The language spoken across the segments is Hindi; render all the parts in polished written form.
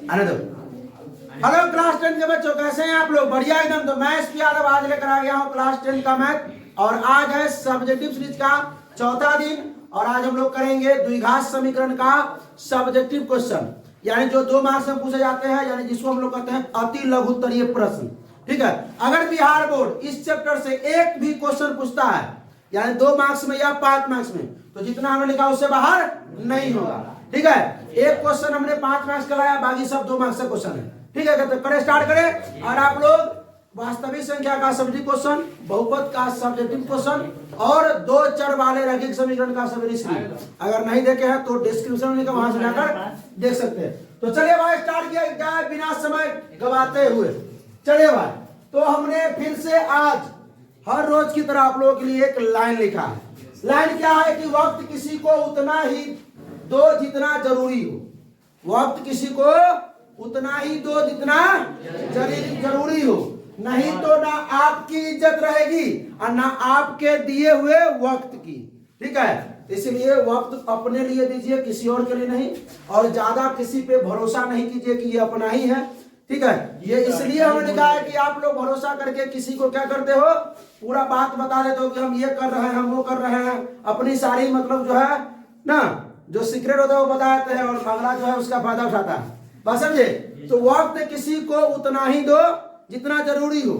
आने दो। हेलो क्लास 10 के बच्चों, कैसे हैं आप लोग? बढ़िया एकदम। तो मैं एसपी यादव आज लेकर आ गया हूँ क्लास 10 का मैथ, और आज है सब्जेक्टिव सीरीज का चौथा दिन, और आज हम लोग करेंगे द्विघात समीकरण का सब्जेक्टिव क्वेश्चन, यानी जो 2 मार्क्स में पूछे जाते हैं, यानी जिसको हम लोग कहते हैं अति लघुत्तरीय प्रश्न। ठीक है, अगर बिहार बोर्ड इस चैप्टर से एक भी क्वेश्चन पूछता है, यानी 2 मार्क्स में या 5 मार्क्स में, तो जितना हमने लिखा उससे बाहर नहीं होगा। ठीक है, एक क्वेश्चन हमने 5 मार्क्स का लाया, बाकी सब 2 मार्क्स का क्वेश्चन है। ठीक है, तो करें, स्टार्ट करें। और आप लोग वास्तविक संख्या का सब्जेक्टिव क्वेश्चन, बहुपद का सब्जेक्टिव क्वेश्चन, और 2 चर वाले रैखिक समीकरण का सब्जेक्टिव, अगर नहीं देखे हैं तो डिस्क्रिप्शन में वहां से जाकर देख सकते हैं। तो चलिए भाई, स्टार्ट किया जाए बिना समय गवाते हुए। चलिए भाई, तो हमने फिर से आज हर रोज की तरह आप लोगों के लिए एक लाइन लिखा है। लाइन क्या है कि वक्त किसी को उतना ही दो जितना जरूरी हो। वक्त किसी को उतना ही दो जितना जरूरी हो, नहीं तो ना आपकी इज्जत रहेगी और ना आपके दिए हुए वक्त की। ठीक है, इसलिए वक्त अपने लिए दीजिए, किसी और के लिए नहीं, और ज्यादा किसी पे भरोसा नहीं कीजिए कि ये अपना ही है। ठीक है, ये इसलिए हमने कहा है कि आप लोग भरोसा करके किसी को क्या करते हो, पूरा बात बता देते हो कि हम ये कर रहे हैं, हम वो कर रहे हैं, अपनी सारी मतलब जो है ना, जो सीक्रेट होता है वो बताते हैं, और अगला जो है उसका फायदा उठाता है। बस समझे? तो वक्त किसी को उतना ही दो जितना जरूरी हो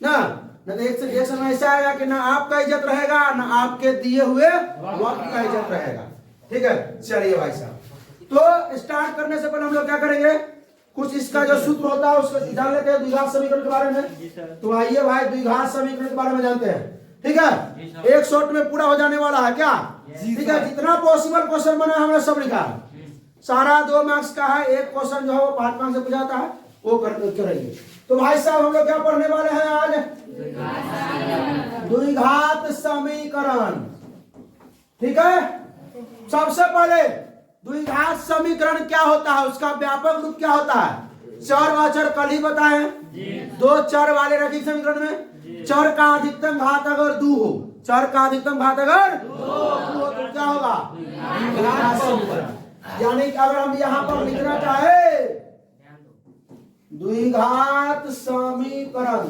ना, एक से समय ऐसा आएगा कि ना आपका इज्जत रहेगा ना आपके दिए हुए वक्त का इज्जत रहेगा। ठीक है, चलिए भाई साहब, तो स्टार्ट करने से पहले हम लोग क्या करेंगे, कुछ इसका जो सूत्र होता है उसको जान लेते हैं द्विघात समीकरण के बारे में। तो आइए भाई, द्विघात समीकरण के बारे में जानते हैं। ठीक है, एक शॉट में पूरा हो जाने वाला है क्या? ठीक है, जितना पॉसिबल क्वेश्चन बना हमने सब लिखा है, सारा 2 मार्क्स का है। एक क्वेश्चन जो है वो 5 मार्क्स से पूछाता है, वो करेंगे। तो भाई साहब, हम लोग क्या पढ़ने वाले हैं आज? द्विघात समीकरण। ठीक है, सबसे पहले द्विघात समीकरण क्या होता है, उसका व्यापक रूप क्या होता है? चर अचर कल ही बताए, 2 चर वाले रैखिक समीकरण में चर का अधिकतम घात अगर 2 हो, चर का अधिकतम घात अगर 2 हो तो क्या होगा? द्विघात समीकरण। यानी कि अगर हम यहां पर लिखना चाहे द्विघात समीकरण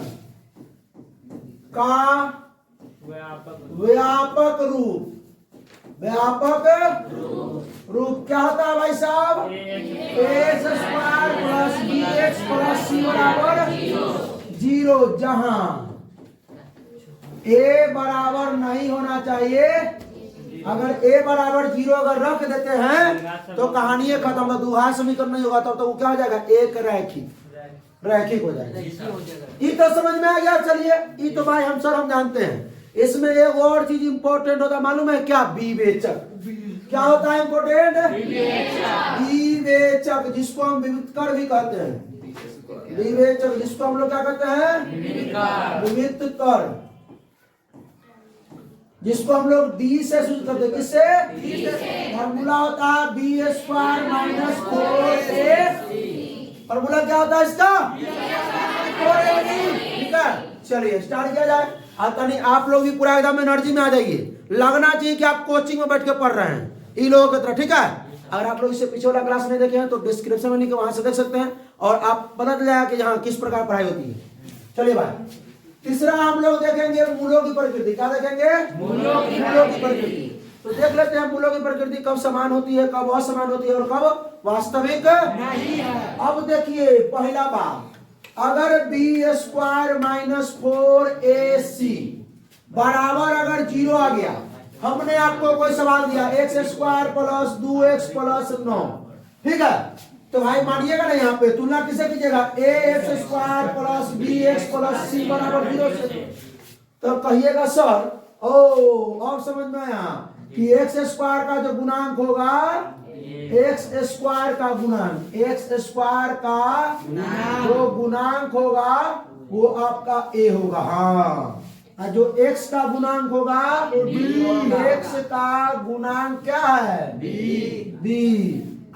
का व्यापक रूप, रूप क्या होता है भाई साहब? X square plus B X plus C बराबर 0, जहां ए बराबर नहीं होना चाहिए। अगर ए बराबर 0 अगर रख देते हैं तो कहानी खत्म होगा, द्विघात समीकरण नहीं होगा। तो वो क्या हो जाएगा? एक रैखिक हो जाएगा। ये तो समझ में आ गया। चलिए, ये तो भाई हम जानते हैं। इसमें एक और चीज इंपॉर्टेंट होता है, मालूम है क्या? विवेचक। क्या होता है इंपॉर्टेंट? विवेचक, जिसको हम विविधकर भी कहते हैं। विवेचक, जिसको हम लोग क्या कहते हैं? विविधकर, जिसको हम लोग डी से सूचित करते हैं। किससे? फॉर्मूला होता है B square minus 4ac। Formula क्या होता है इसका? 4ac। ठीक है, चलिए स्टार्ट किया जाए। तनी आप लोग भी पूरा एकदम एनर्जी में आ जाइए, लगना चाहिए कि आप कोचिंग में बैठ के पढ़ रहे हैं इन लोगों की तरह। ठीक है, अगर आप लोग इससे पीछे वाला क्लास नहीं देखे हैं तो डिस्क्रिप्शन में वहां से देख सकते हैं, और आप पता चल जाएगा कि यहाँ किस प्रकार पढ़ाई होती है। चलिए भाई, तीसरा हम लोग देखेंगे मूलों की प्रकृति। क्या देखेंगे? मूलों की प्रकृति। तो देख लेते हैं मूलों की प्रकृति कब समान होती है, कब असमान होती है, और कब वास्तविक नहीं है। अब देखिए पहला बात, अगर बी स्क्वायर माइनस 4ac बराबर अगर 0 आ गया, हमने आपको कोई सवाल दिया x square plus 2x plus 9। ठीक है, तो भाई मानिएगा ना, यहाँ पे तुलना किसे कीजिएगा? X square plus B X plus C बराबर 0 से। तो कहिएगा सर, अब समझ में आया कि एक्स स्क्वायर का जो गुणांक होगा, एक्स स्क्वायर का गुणांक, एक्स स्क्वायर का जो गुणांक होगा वो आपका ए होगा। हाँ, जो x का गुणांक होगा वो b, x का गुणांक क्या है? b।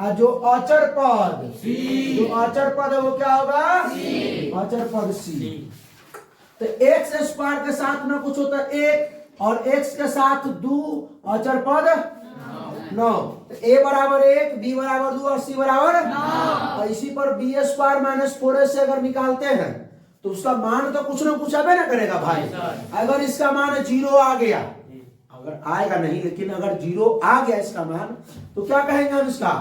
और जो अचर पद है वो क्या होगा? अचर पद c। तो x स्क्वायर के साथ में कुछ होता है 1, और x के साथ 2 अचर पद 9। तो a बराबर 1, b बराबर 2 और c बराबर 9। इसी पर b स्क्वायर माइनस 4ac से अगर निकालते हैं तो उसका मान तो कुछ ना कुछ अबे ना करेगा भाई। अगर इसका मान 0 आ गया, अगर आएगा नहीं लेकिन अगर 0 आ गया इसका मान, तो क्या कहेंगे हम इसका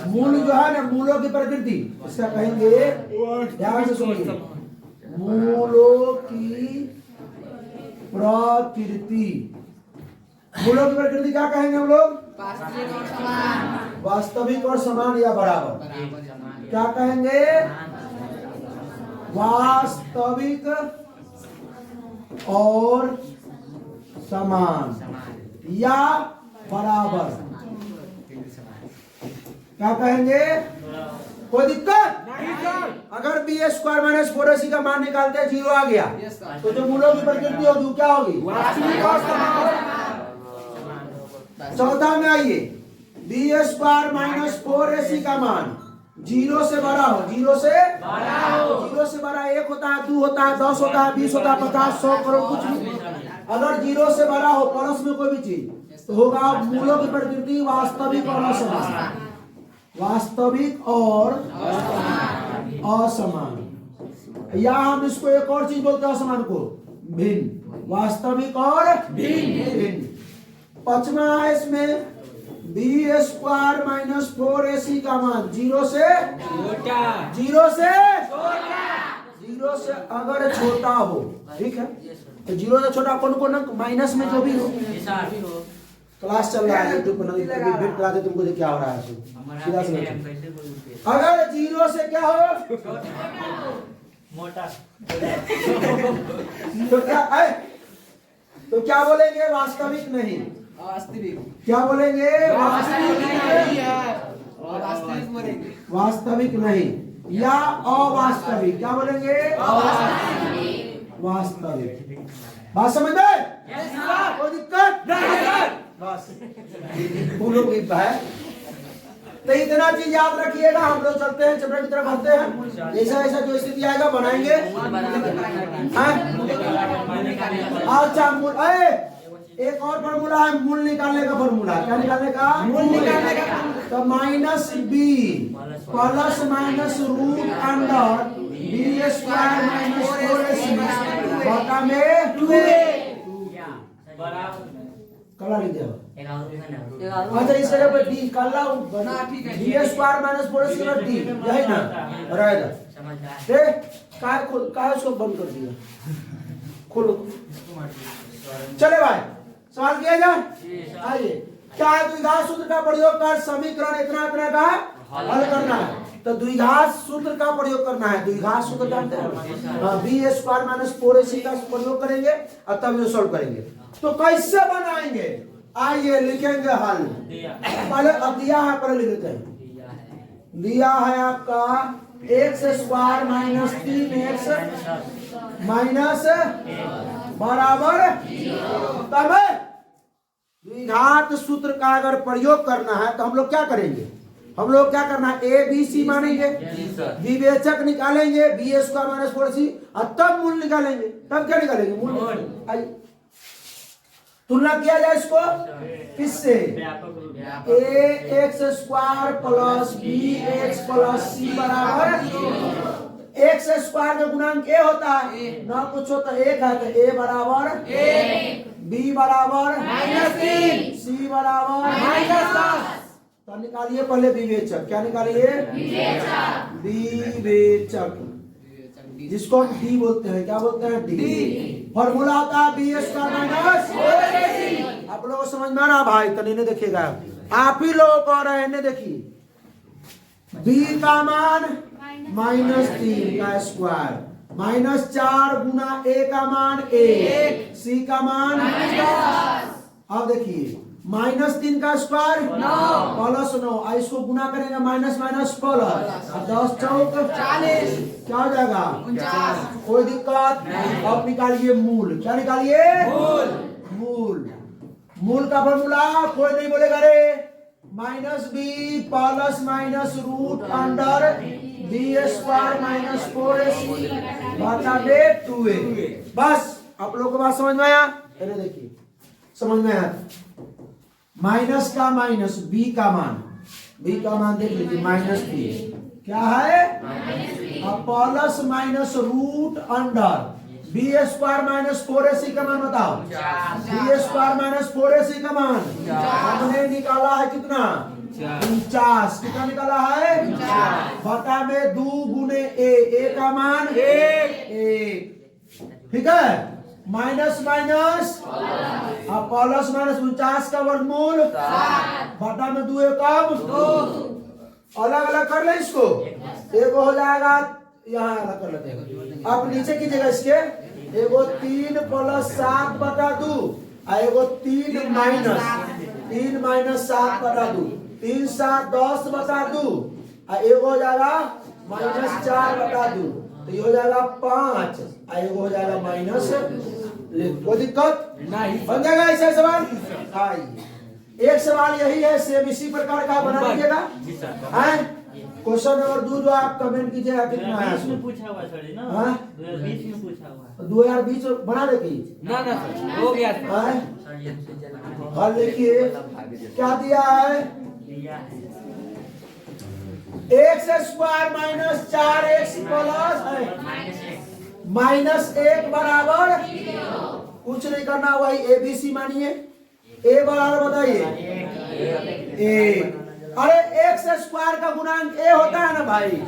मूल जो है ना, मूलों की प्रकृति, इसका कहेंगे, ध्यान से सुनिए, मूलों की प्रकृति। मूलों की प्रकृति क्या कहेंगे हम लोग? वास्तविक और समान या बराबर। क्या कहेंगे? वास्तविक और समान या बराबर। क्या कहेंगे? कोई दिक्कत नहीं। अगर बी स्क्वायर माइनस 4ac का मान निकालते हैं 0 आ गया, तो जो मूलों की प्रकृति होगी क्या होगी? वास्तविक और समान। चौथा में आइए, बी स्क्वायर माइनस 4ac का मान 0 से बड़ा हो, 0 से बड़ा 1 होता है, 2 होता है, 10 होता है, 20 होता है, 50, 100, करोड़, कुछ भी। अगर 0 से बड़ा हो प्लस में कोई भी चीज, तो होगा मूलों की प्रकृति वास्तविक और असमान। वास्तविक और असमान, या हम इसको एक और चीज बोलते हैं असमान को, भिन्न। वास्तविक और भिन्न। पांचवा है इसमें, बी स्क्वायर माइनस 4ac का मान 0 से अगर छोटा हो, ठीक है, तो 0 से छोटा कौन माइनस में जो भी हो। क्लास चल रहा है यूट्यूब पर, करा दे तुमको क्या हो रहा है सीधा से। अगर 0 से क्या हो मोटा, तो क्या बोलेंगे? वास्तविक नहीं। क्या बोलेंगे? वास्तविक नहीं या अवास्तविक। क्या बोलेंगे? वास्तविक। बात समझ में? कोई दिक्कत नहीं? बस फूलों की है। तो इतना चीज याद रखिएगा। हम लोग चलते हैं, चैप्टर की तरफ बढ़ते हैं। ऐसा ऐसा जो स्थिति आएगा बनाएंगे। अच्छा, मूल, एक और फॉर्मूला है मूल निकालने का। फॉर्मूला क्या निकालने का? मूल निकालने का। तो minus b plus minus root under b square minus 4ac बटा में 2a। कला लिख दिया। अच्छा, इस जगह पे डी कला डी स्क्वायर माइनस 4ac का डी, यही ना रहेगा। काय उसको बंद कर दिया, खोलो। चले भाई, सवाल किया जाए। आइए, क्या है? द्विघात सूत्र का प्रयोग कर समीकरण इतना इतना का हल करना है। तो द्विघात सूत्र का प्रयोग करना है। द्विघात सूत्र जानते हैं, बी स्क्वायर माइनस 4ac का प्रयोग करेंगे और तब ये सॉल्व करेंगे। तो कैसे बनाएंगे? आइए लिखेंगे हल। पहले अब दिया है, पहले लिख लेते हैं। दिया है आपका x square minus 3x minus बराबर। तब द्विघात सूत्र का अगर प्रयोग करना है तो हम लोग क्या करेंगे? हम लोग क्या करना है? ए बी सी मानेंगे, विवेचक निकालेंगे बी स्क्वायर माइनस 4ac और तब मूल निकालेंगे। तब क्या निकालेंगे? मूल। आइए तुलना किया जाए इसको किससे? A X square plus B X plus C बराबर एक्स स्क्वायर में गुणांक ए होता है ना, कुछ होता है 1 है, तो ए बराबर 1, बी बराबर -3, सी बराबर -10। तो निकालिए पहले विवेचक। क्या निकालिए? विवेचक, जिसको डी बोलते हैं। क्या बोलते हैं? डी। फॉर्मूला होता है बी स्क्वायर माइनस 4ac। आप लोगों को समझ में आ रहा भाई? तो नहीं देखिएगा, आप ही लोग कह रहे हैं। देखिए, बी का मान -3 का स्क्वायर -4 गुना ए का मान 1, सी का मान -10। अब देखिए, -3 का स्क्वायर 9 प्लस 9, इसको गुना करेंगे माइनस माइनस प्लस, 10 चौक 40, क्या हो जाएगा? 49। कोई दिक्कत नहीं। अब निकालिए मूल। क्या निकालिए? मूल। मूल का फॉर्मूला कोई नहीं बोलेगा रे। -b plus minus root under b square minus 4ac बटा 2a। बस आप लोगों को बात समझ में आया? देखिए, समझ में आया? माइनस का माइनस बी का मान देख लीजिए माइनस बी क्या है plus minus root under b square minus 4ac का मान बताओ बी स्क्वायर माइनस 4ac का मान हमने निकाला है कितना 49 कितना निकाला है बटा में 2 गुने ए का मान 1 ठीक है माइनस माइनस प्लस माइनस 49 का वर्गमूल बटा में 2 कम 2 अलग अलग कर ले इसको एक हो जाएगा यहाँ अलग कर लेते हैं अब नीचे कीजिएगा इसके एगो 3 + 7 बटा 2 एगो 3 माइनस 7 बटा 2 3 7 10 बटा 2 एगो हो जाएगा -4 बटा 2 तो ये हो जाएगा 5 एगो हो जाएगा माइनस कोई दिक्कत नहीं बन जाएगा ऐसा सवाल आइए एक सवाल यही है सेम इसी प्रकार का बना दीजिएगा हैं क्वेश्चन नंबर 2 जो आप कमेंट कीजिएगा कितना है इसमें पूछा हुआ सर ना हाँ? 2020 में पूछा हुआ 2020 बना दे की ना सर हो गया हल लिखिए क्या दिया है दिया है x square minus 4x plus -1 बराबर कुछ नहीं करना वही ABC मानिए a बराबर बताइए 1 अरे x स्क्वायर का गुणांक a होता है ना भाई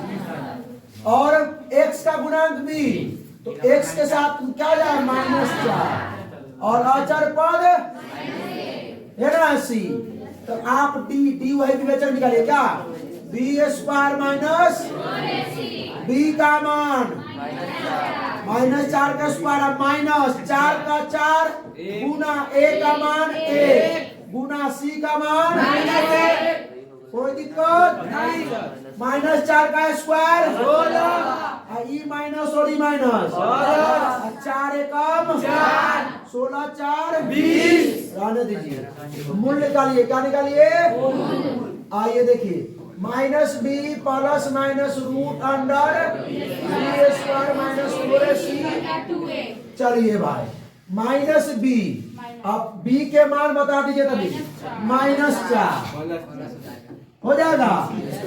और x का गुणांक b तो x के साथ क्या जाए -4 और अचर पद है ना c तो आप d वही विवेचन निकालिए क्या b स्क्वायर माइनस b का मान -4 का स्क्वायर -4 का 4 गुना a का मान 1 गुना c का मान कोई दिक्कत नहीं -4 का स्क्वायर 16 ई माइनस और ई माइनस 4 एकम 4 16 4 20 रहने दीजिए मूल्य निकालिए क्या निकालिए आइए देखिए -b plus minus root under b square minus 4ac चलिए भाई -b अब b के मान बता दीजिए तभी -4 हो जाएगा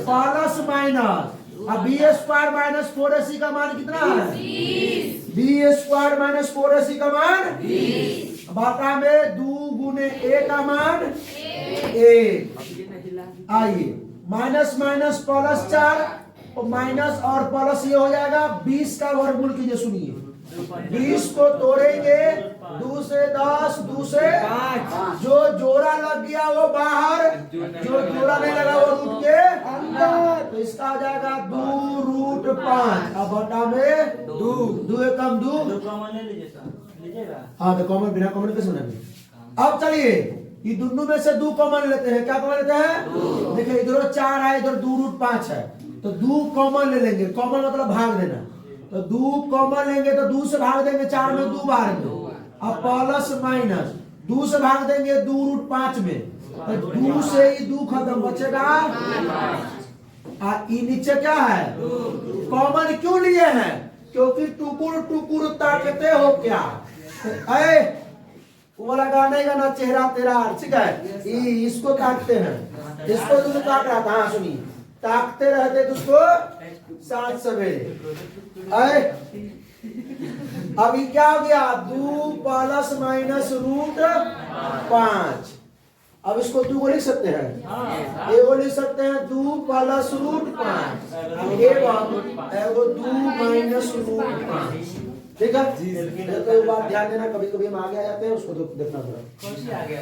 प्लस माइनस अब बी स्क्वायर माइनस 4ac का मान कितना है 20 बी स्क्वायर माइनस 4ac का मान 20 बटा में 2 गुने a का मान 1 आइए माइनस माइनस प्लस 4 और माइनस और प्लस ये हो जाएगा 20 का वर्गमूल कीजिए सुनिए 20 को तोड़ेंगे 2 से 10 2 से 5 जो जोड़ा लग गया वो बाहर जो जोड़ा नहीं लगा वो रूट के अंदर तो इसका आ जाएगा 2 रूट 5 अब बटा में 2 एकम 2 कॉमन ले लीजिए सर लीजिएगा हाँ तो कॉमन बिना कॉमन कैसे बनेगा अब चलिए ये दोनों में से 2 कॉमन लेते हैं क्या कॉमन लेते हैं देखिए इधर 4 है इधर 2 रूट 5 है तो 2 कॉमन ले लेंगे कॉमन मतलब भाग देना तो 2 कॉमन लेंगे तो 2 से भाग देंगे 4 में 2 बाहर में अब प्लस माइनस 2 से भाग देंगे 2 रूट 5 में तो 2 से ही 2 खत्म बचेगा ये नीचे क्या है कॉमन क्यों लिए हैं क्योंकि टुकुर टुकुर ताकते हो क्या ऐ वो लगा नहीं गाना चेहरा तेरा ठीक है इसको ताकते हैं इसको तुम ताक रहा था हाँ सुनिए ताकते रहते तो उसको 7 सवेरे अभी क्या हो गया 2 प्लस माइनस रूट 5 अब इसको 2 को लिख सकते हैं ए को लिख सकते हैं 2 प्लस रूट 5 एगो 2 माइनस रूट 5 ठीक है तो बात ध्यान देना कभी कभी हम आगे आ जाते हैं उसको तो देखना पड़ा कौन सी आ गया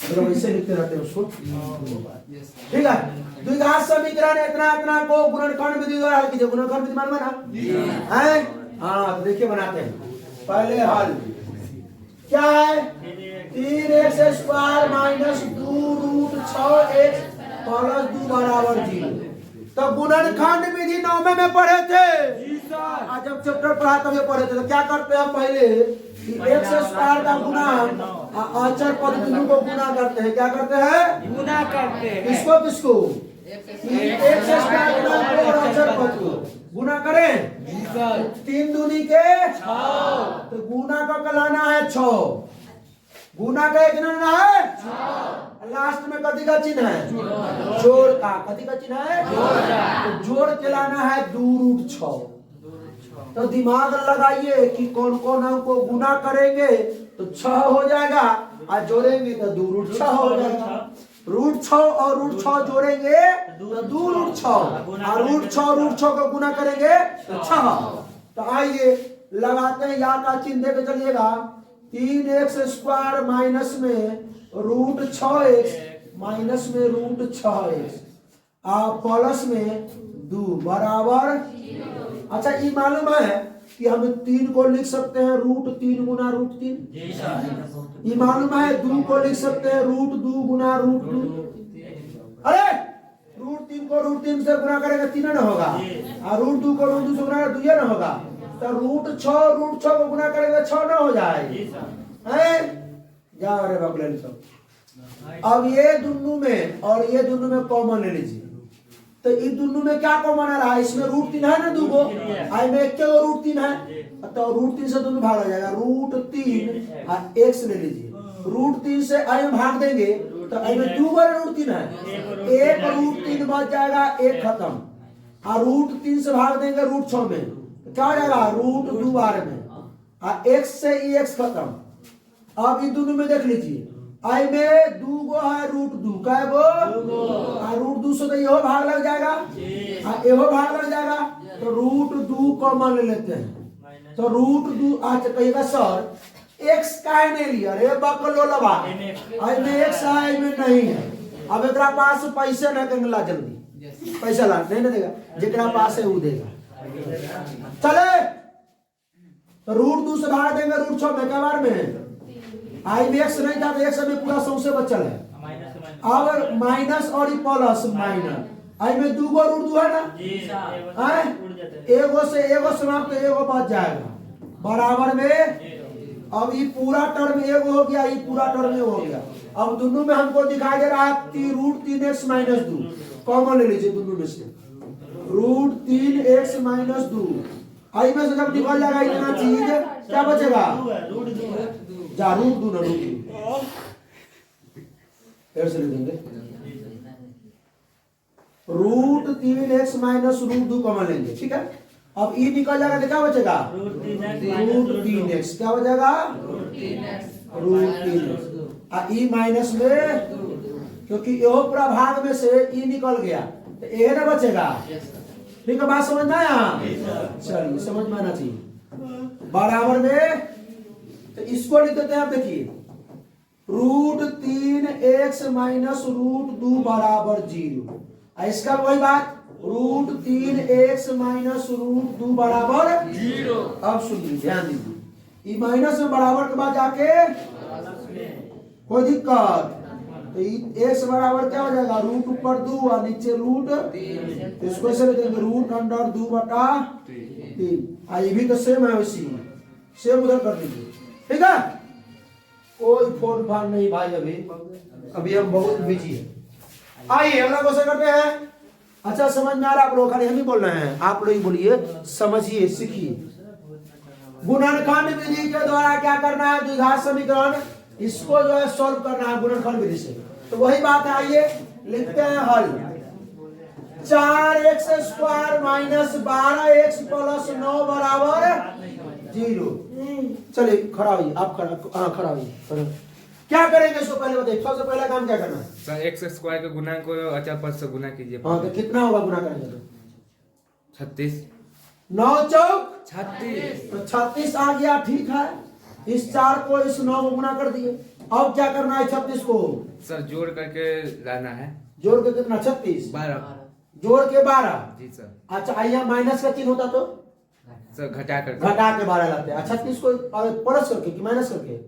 मतलब ऐसे लिखते रहते हैं उसको ठीक है द्विघात समीकरण इतना इतना को गुणनखंड विधि द्वारा हल कीजिए गुणनखंड विधि मालूम है हैं हाँ तो देखिए बनाते हैं पहले हल क्या है 3x square minus 2 root 6x plus 2 बराबर 0 तो गुणनखंड विधि 9वें में पढ़े थे आज जब चैप्टर पढ़ा तब ये पढ़े थे तो क्या करते हैं पहले x स्क्वायर का गुणा अचर पद दोनों को गुणा करते हैं क्या करते हैं गुना करते हैं किसको किसको x स्क्वायर गुणा को और अचर पद को गुना करें 3 दूनी के 6 तो गुना का कहलाना है 6 गुना का एक चिन्ह ना है, लास्ट में कथी का चिन्ह है, जोड़ का। कथी का चिन्ह है, तो जोड़ के लाना है 2√6। तो दिमाग लगाइए कि कौन कौन अंक को गुना करेंगे तो 6 हो जाएगा, और जोड़ेंगे तो 2√6 हो जाएगा। √6 और √6 जोड़ेंगे तो 2√6, और √6 को गुना करेंगे तो 6। तो आइए लगाते हैं, या का चिन्ह देके चलिएगा। 3x² माइनस में √6x माइनस में √6x प्लस में 2 बराबर। अच्छा, ये मालूम है कि हम 3 को लिख सकते हैं √3 गुना √3। ये मालूम है 2 को लिख सकते हैं √2 गुना √2। अरे √3 को √3 से गुना करेंगे 3 ना होगा, और √2 को √2 से गुना करेंगे 2 ना होगा। तो √6 को गुना करेंगे 6 ना हो जाएगी। जाओ रे बगले सब। अब ये दोनों में और ये दोनों में कॉमन ले लीजिए। तो इस दोनों में क्या कॉमन आ रहा है, इसमें √3 है ना, 2 को, आई में 1 के √3 है, तो √3 से दोनों भाग हो जाएगा। √3 और x ले लीजिए, √3 से आई में भाग देंगे तो आई में 2 बार √3 है, 1 √3 बच जाएगा, 1 खत्म। और √3 से भाग देंगे √6 में, तो क्या हो जाएगा √2 बार में, और x से ही x खत्म। अब इन दोनों में देख लीजिए, आई में 2 गो है √2 का गो, और √2 से तो यहो भाग लग जाएगा, और यहो भाग लग जाएगा, तो √2 कॉमन ले लेते हैं। तो √2 अच्छा कहिएगा सर x का नहीं लिया, अरे बकलो लबा, आई में x है, आई में नहीं है। अब एकरा पास पैसे ना कहेंगे, ला जल्दी पैसा ला, नहीं ना देगा, जेकरा पास है वो देगा। चले तो √2 से भाग देंगे √6 में, क्या बार में आई में x नहीं था, तो x में पूरा सौसे बचल है। अब माइनस और प्लस माइनस, आई में 2 गो √2 है ना, एगो से एगो समाप्त, एगो बच जाएगा बराबर में। अब ये पूरा टर्म एगो हो गया, ये पूरा टर्म एगो हो गया। अब दोनों में हमको दिखाई दे रहा है √3x माइनस 2, कॉमन ले लीजिए दोनों में से, √3x माइनस 2। आई में से जब निकल जाएगा इतना चीज, क्या बचेगा, जा √2 ना √2 फिर से लिख देंगे, √3x माइनस √2 कॉमन लेंगे, ठीक है। अब ई निकल जाएगा तो क्या बचेगा, √3x, क्या बचेगा √3x, ई माइनस में, क्योंकि यो पूरा भाग में से ई निकल गया तो ए ना बचेगा। ठीक है, बात समझ में आया, चलिए समझ में आना चाहिए। बराबर में तो इसको लिख देते हैं, आप देखिए √3x माइनस √2 बराबर 0। इसका वही बात, √3x माइनस √2 बराबर 0। अब सुनिए ध्यान दीजिए, ई माइनस में बराबर के बाद जाके कोई दिक्कत, तो x बराबर क्या हो जाएगा, रूट ऊपर 2 और नीचे √3, इसको ऐसे लिख देंगे √2/3। ये भी तो सेम है, उसी सेम उधर कर दीजिए, ठीक है। कोई फोन फान नहीं भाई, अभी हम बहुत बिजी है। आइए अगला क्वेश्चन करते हैं। अच्छा समझ में आ रहा है आप लोग, खाली हम ही बोल रहे हैं, आप लोग ही बोलिए, समझिए, सीखिए। गुणनखंड विधि के द्वारा क्या करना है, द्विघात समीकरण, इसको जो है सॉल्व करना है गुणनखंड विधि से। तो वही बात है, आइए लिखते हैं हल। 4x² माइनस 12x प्लस 9 बराबर 0। चलिए खड़ा होइए, आप खड़ा होइए। क्या करेंगे इसको पहले बताइए, सबसे पहला काम क्या करना है सर, x² के गुना को अचर पद से गुना कीजिए। हाँ, तो कितना होगा गुना करेंगे तो 36, 9 चौक 36, तो 36 आ गया, ठीक है। इस 4 को इस 9 को गुना कर दिए। अब क्या करना है, 36 को सर जोड़ करके लाना है, जोड़ के कितना, 36 12, जोड़ के 12। जी सर। अच्छा आइए माइनस का चिन्ह होता तो सर घटा कर, घटा के 12 लाते हैं। 36 को प्लस करके कि माइनस करके,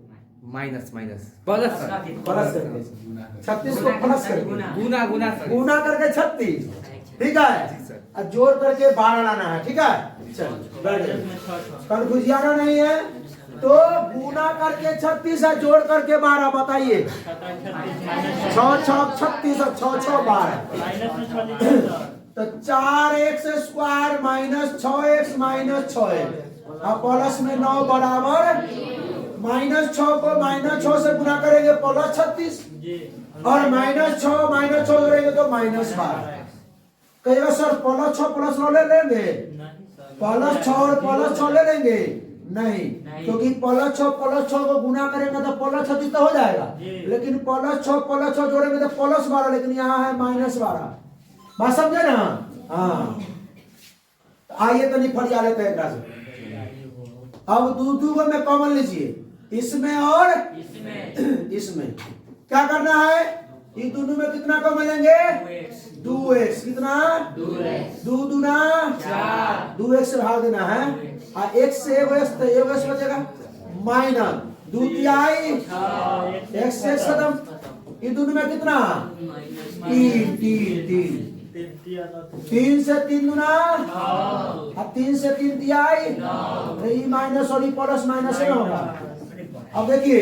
माइनस प्लस सर, प्लस करके 36 को प्लस करके गुना सर, गुना करके 36, ठीक है। और जोड़ करके 12 लाना है, ठीक है। चलो कंफ्यूजन नहीं है, तो गुना करके 36 है, जोड़ करके 12, बताइए 6 6 36 और 6 6 12। तो 4x² minus 6x minus 6x और प्लस में 9 बराबर -6 को -6 से गुना करेंगे +36 जी और -6 करेंगे तो -12। कहिएगा सर +6 ले लेंगे, नहीं सर +6 और +6 ले लेंगे नहीं, क्योंकि +6 को गुना करेंगे तो +36 तो हो जाएगा, जी। लेकिन +6 जोड़ेंगे तो +12, लेकिन यहाँ है -12। बात समझे ना? हाँ, आइए तो नहीं फरिया लेते हैं एकरा से। अब दू को में कॉमन लीजिए, इसमें और इसमें क्या करना है? ये दोनों में कितना कॉमन लेंगे? 2x। कितना? 2 दूना 2x से भाग देना है, और x से एगो x तो एगो x बचेगा, माइनस 2 तिहाई x से खत्म। ये दोनों में कितना? 3 3 से 3 गुना, अब 3 से 3 तिहाई, ये माइनस और ये प्लस माइनस है होगा। अब देखिए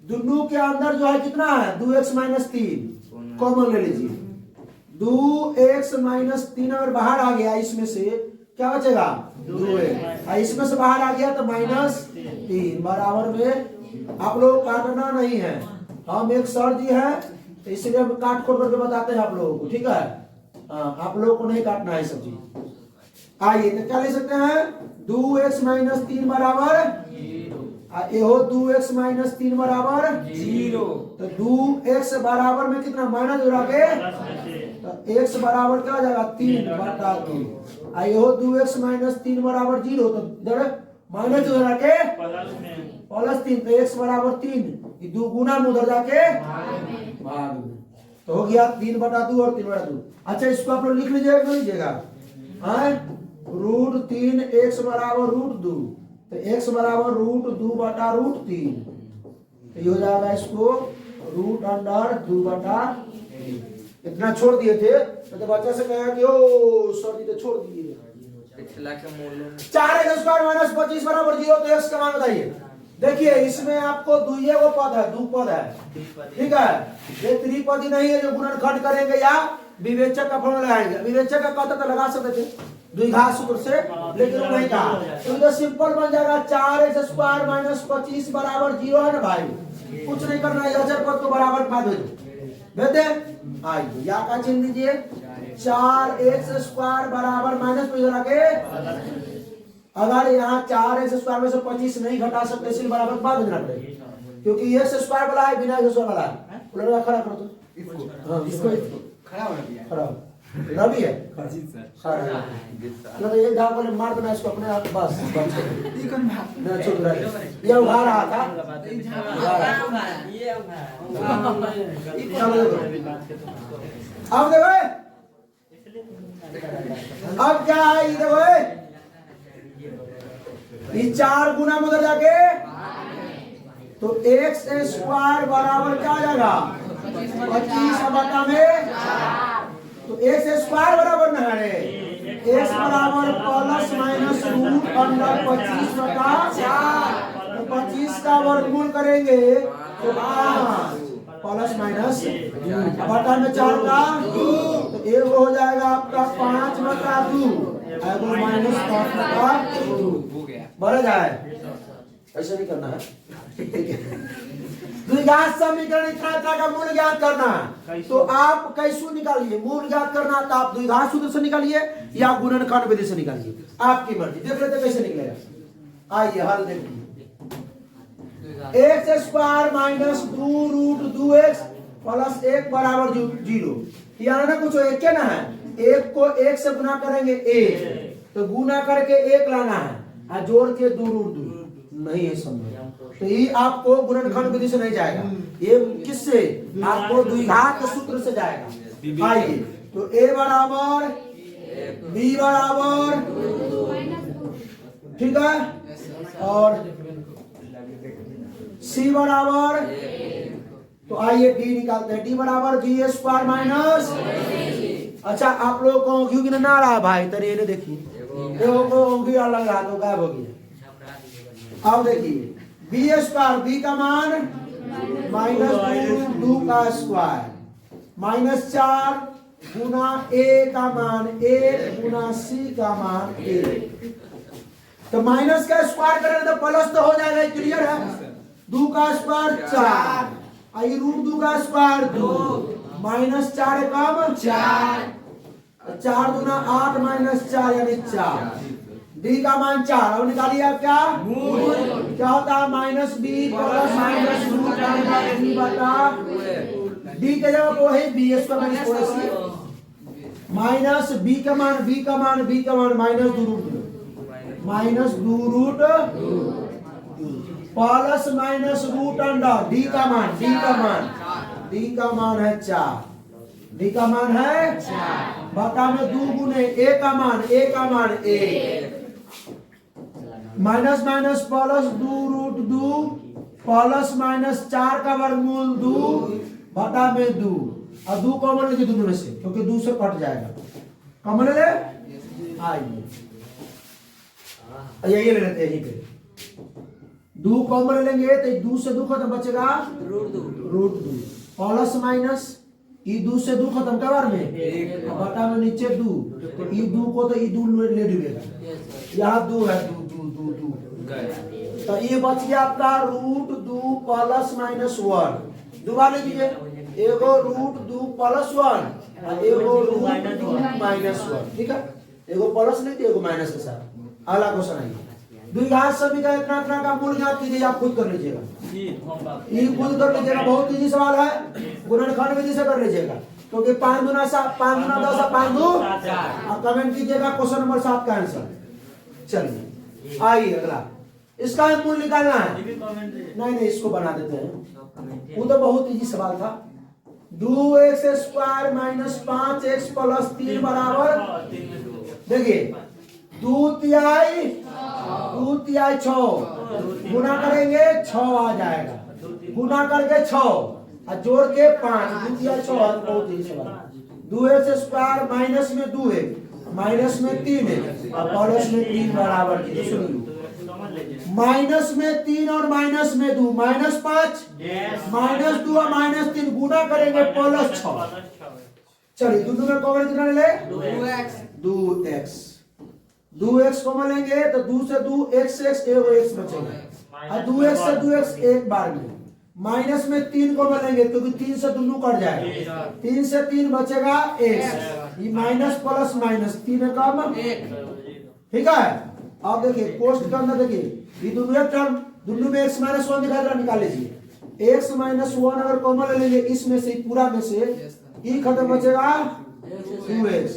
दोनों के अंदर जो है कितना है? 2x - 3 कॉमन ले लीजिए। 2x - 3 अगर बाहर आ गया इसमें से क्या बचेगा? 2x। इसमें से बाहर आ गया तो -3 बराबर में। आप लोग काटना नहीं है, हम एक सर जी है तो इसलिए हम काट खोट करके बताते हैं आप लोगों को, ठीक है? आप लोगों को नहीं काटना है सब चीज। आइए तो क्या ले सकते हैं? 2x - 3 बराबर ये हो 2x - 3 बराबर 0। तो 2x बराबर में कितना माइनस जोड़ा के तो x बराबर क्या हो जाएगा? 3/2। ये हो 2x - 3 बराबर 0, तो इधर माइनस जोड़ा के +3, तो x बराबर 3, ये 2 गुना में उधर जाके भाग में, तो हो गया 3/2 और 3/2। अच्छा इसको आप लोग लिख लीजिएगा, क्यों लीजिएगा? √3 x बराबर √2, तो x बराबर √2/√3, तो ये हो जाएगा इसको √2/3। इतना छोड़ दिए थे तो बच्चा से कहा कि ओ सर जी तो छोड़ दिए। 4x² - 25 बराबर 0, तो x का मान बताइए। देखिए इसमें आपको दो पद है, 2 पद है, ठीक है? ये त्रिपदी नहीं है जो गुणनखंड करेंगे या विवेचक का फॉर्मूला लगाएंगे। विवेचक का कहता तो लगा सकते थे द्विघात सूत्र से, लेकिन वो नहीं कहा, तो ये सिंपल बन जाएगा 4x² - 25 बराबर 0 है ना भाई? कुछ नहीं करना है, अचर पद को बराबर पा दो बेटे। आइए या का चिन्ह दीजिए, 4x² बराबर माइनस में जरा के, अगर यहाँ 4x² में से 25 नहीं घटा सकते इसलिए बराबर पा देना पड़ेगा, क्योंकि x² वाला है बिना x² वाला है। उलटा खड़ा करो तो इसको खड़ा होना दिया खड़ा रवि है मतलब एक धाव बोले मार देना इसको अपने आप, बस ना चुप रहे। ये उठा रहा था, अब देखो अब क्या है, ये देखो ये 4 गुना में उधर जाके तो x² बराबर क्या आ जाएगा? 25 में, तो x² बराबर ना है, x बराबर ±√25/4, तो 25 का वर्गमूल करेंगे तो +- बटा में 4 का, तो एक हो जाएगा आपका 5/2, -5/2 बढ़ जाए। ऐसा नहीं करना है, द्विघात समीकरण इतना का मूल ज्ञात करना है, तो आप कैसे निकालिए? मूल ज्ञात करना तो आप द्विघात सूत्र से निकालिए या गुणनखंड विधि से निकालिए, आपकी मर्जी। देख लेते कैसे निकलेगा। आइए हल देखिए, x² - 2√2x + 1 बराबर 0। यानी ना कुछ एक क्या ना है, 1 को 1 से गुना करेंगे 1, तो गुना करके 1 लाना है और जोड़ के 2√2 नहीं है संभव, तो ये आपको गुणनखंड विधि से नहीं जाएगा, ये किससे? आपको द्विघात सूत्र से जाएगा। आइए तो a बराबर b बराबर, ठीक है, और c बराबर, तो आइए d निकालते हैं। d बराबर g² - अच्छा आप लोगों को क्यों गिनना ना रहा भाई, तरी ये देखिए ये अलग रहा तो गायब हो गया। अब देखिए b² का मान -2 का स्क्वायर -4 गुना a का मान 1 गुना c का मान 1, तो माइनस का स्क्वायर करेंगे तो प्लस तो हो जाएगा, क्लियर है? 2 का स्क्वायर 4, आई रूट 2 का स्क्वायर 2, माइनस 4 कम 4, 4 दूना 8 माइनस 4 यानी 4, डी का मान 4। अब निकालिए आप क्या क्या होता है, minus b plus minus root under d बटा डी के जगह वही बी स्क्वायर माइनस बी का मान minus 2 root plus minus root under d का मान है 4, डी का मान है 4 बटा में 2 गुने ए का मान 1 minus minus plus 2 root 2 plus minus 4 का वर्गमूल 2 बटा में 2 और 2 कॉमन लेंगे दोनों में से, क्योंकि 2 से कट जाएगा। कॉमन ले आइए यही ले लेते हैं, यही पे 2 कॉमन लेंगे तो 2 से 2 खत्म बचेगा रूट 2 प्लस माइनस ई 2 से 2 खत्म क्या बार में बटा में नीचे 2 ई 2 को तो ई 2 ले डूबेगा, यहाँ 2 है 2 तो ये बच गया आपका रूट 2 प्लस माइनस 1। दोबारा लीजिए, एगो रूट 2 प्लस 1 और एगो रूट 2 माइनस 1, ठीक है। एगो प्लस लेते एगो माइनस के साथ। अगला क्वेश्चन आइए, द्विघात समीकरण इतना का मूल ज्ञात कीजिए, आप खुद कर लीजिएगा, ये खुद कर लीजिएगा, बहुत इजी सवाल है, गुणनखंड विधि से कर लीजिएगा, क्योंकि 5 दूना 10 5 2 और कमेंट कीजिएगा क्वेश्चन नंबर 7 का आंसर। चलिए आइए अगला, इसका मूल निकालना है। नहीं इसको बना देते हैं, वो तो बहुत इजी सवाल था। 2x square minus 5x plus 3 बराबर, देखिए 2 तिहाई 6 गुना करेंगे 6 आ जाएगा, गुना करके 6 और जोड़ के 5, 2 तिहाई 6 बहुत इजी सवाल। 2x स्क्वायर माइनस में 2x माइनस में 3x और प्लस में 3 बराबर, माइनस में 3 और माइनस में 2 माइनस 5 माइनस 2 और माइनस 3 गुना करेंगे प्लस 6। चलिए दोनों में कॉमन कितना ले 2x कॉमन लेंगे तो 2 से 2 x एगो x बचेगा और 2x से 2x एक बार में, माइनस में 3 कॉमन लेंगे क्योंकि 3 से दोनों कट जाएगा, 3 से 3 बचेगा x, ये माइनस प्लस माइनस 3 है कम 1, ठीक है। आप देखिए पोस्ट के अंदर देखिए ये दोनों एक टर्म, दोनों में x माइनस 1 दिखा दे, निकाल लीजिए। x माइनस 1 अगर कॉमन ले लेंगे इसमें से पूरा में से e खत्म बचेगा 2x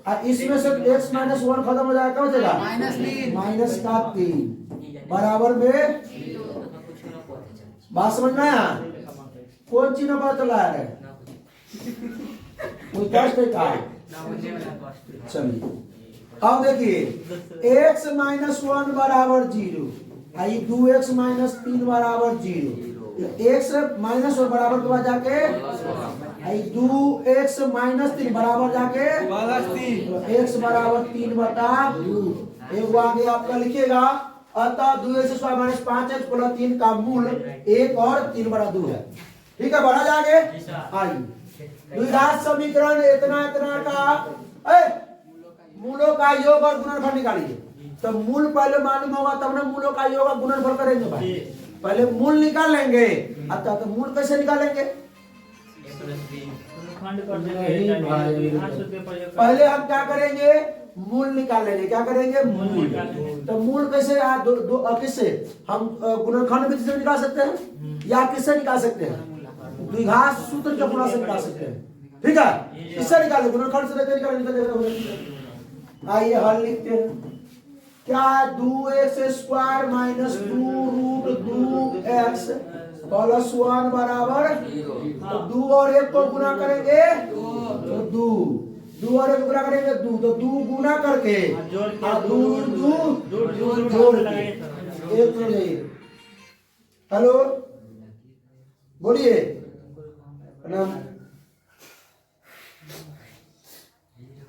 और इसमें से x माइनस 1 खत्म हो जाएगा, क्या बचेगा माइनस का 3 बराबर में, बात समझ में आया? कौन चीज में पता चला है कोई कष्ट है का? चलिए अब देखिए x माइनस 1 बराबर 0 आई 2x माइनस 3 बराबर 0, x माइनस 1 बराबर के बाद जाके आई 2x माइनस 3 बराबर जाके x बराबर 3 बटा 2, एक आगे आपका लिखिएगा, अतः 2x square minus 5x plus 3 का मूल 1 और 3 बटा 2 है, ठीक है। बढ़ा जाके आइए द्विघात समीकरण इतना का मूलों का योग और गुणनफल निकालिए। तो मूल पहले मालूम होगा तब ना मूलों का योग और गुणनफल करेंगे भाई, पहले मूल निकाल लेंगे। अच्छा तो मूल कैसे निकालेंगे? पहले हम क्या करेंगे, मूल निकाल लेंगे, क्या करेंगे मूल। तो मूल कैसे किससे हम गुणनखंड विधि से निकाल सकते हैं या किससे निकाल सकते हैं, द्विघात सूत्र के गुणा से निकाल सकते हैं, ठीक है। किससे निकाले, गुणनखंड से निकाल। आइए हल लिखते हैं, क्या 2x square minus 2 root 2x plus 1 बराबर, तो 2 और 1 को गुना करेंगे तो 2 और 1 गुना करेंगे 2, तो 2 गुना करके 2 जोड़ के 1 हो जाइए। हेलो बोलिए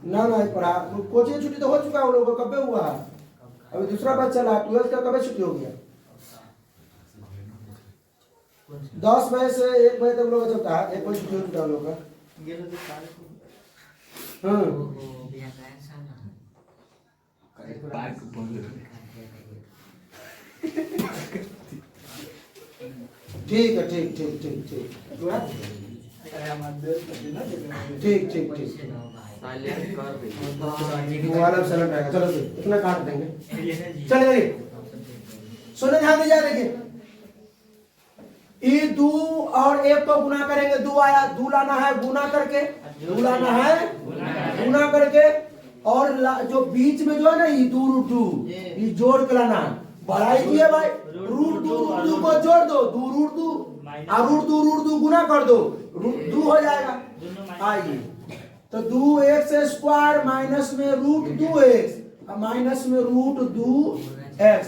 ना पढ़ा, कोचिंग छुट्टी तो हो चुका है, वो लोगों कब हुआ है, अभी दूसरा बैच चला, 12th का कब छुट्टी हो गया, 10 बजे से 1 बजे तक लोग चलता है, 1 बजे छुट्टी हो चुका है लोग का। ठीक है, ठीक ठीक ठीक ठीक ठीक ठीक ठीक मोबाइल अब साइलेंट रहेगा। चलो इतना काट देंगे। चलिए सुनो, ध्यान दीजिए। देखिए ई दो और एक को गुना करेंगे, दो आया, दो लाना है गुना करके, दो लाना है गुना करके, और जो बीच में जो है ना ये दो रूट दो, ये जोड़ के लाना है। बढ़ाई दिए भाई, रूट दो को जोड़ दो, दो रूट दो, और रूट दो गुना कर दो, रूट दो हो जाएगा। आइए तो 2x स्क्वायर माइनस में रूट 2x, माइनस में रूट 2x,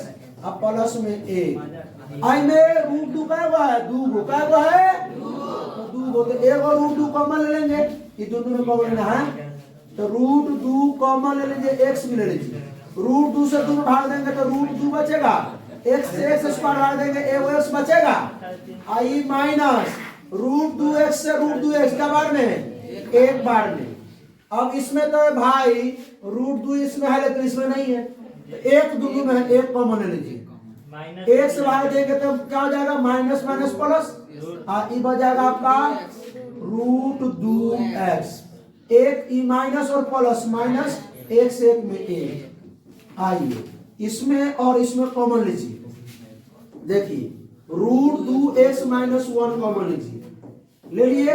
अब प्लस में 1। आई में रूट 2 का हुआ है, 2 का हुआ है, तो 2 तो एक और रूट 2 कॉमन ले लेंगे, ये दोनों में कॉमन लेना है, तो रूट 2 कॉमन ले लीजिए, x में ले लीजिए। रूट 2 से 2 में भाग देंगे तो रूट 2 बचेगा, x से x स्क्वायर भाग देंगे, x बचेगा। आई माइनस रूट 2x से रूट 2x का बार में एक बार में। अब इसमें तो भाई रूट 2 इसमें है लेकिन इसमें नहीं है, तो एक दोनों में है, एक कॉमन ले लीजिए। एक से भाग देंगे तो क्या हो जाएगा, माइनस माइनस प्लस, ये बच जाएगा आपका रूट 2x। एक ई माइनस और प्लस, माइनस एक से एक में एक। आइए इसमें और इसमें कॉमन लीजिए। देखिए रूट 2x माइनस 1 कॉमन लीजिए, ले लिए।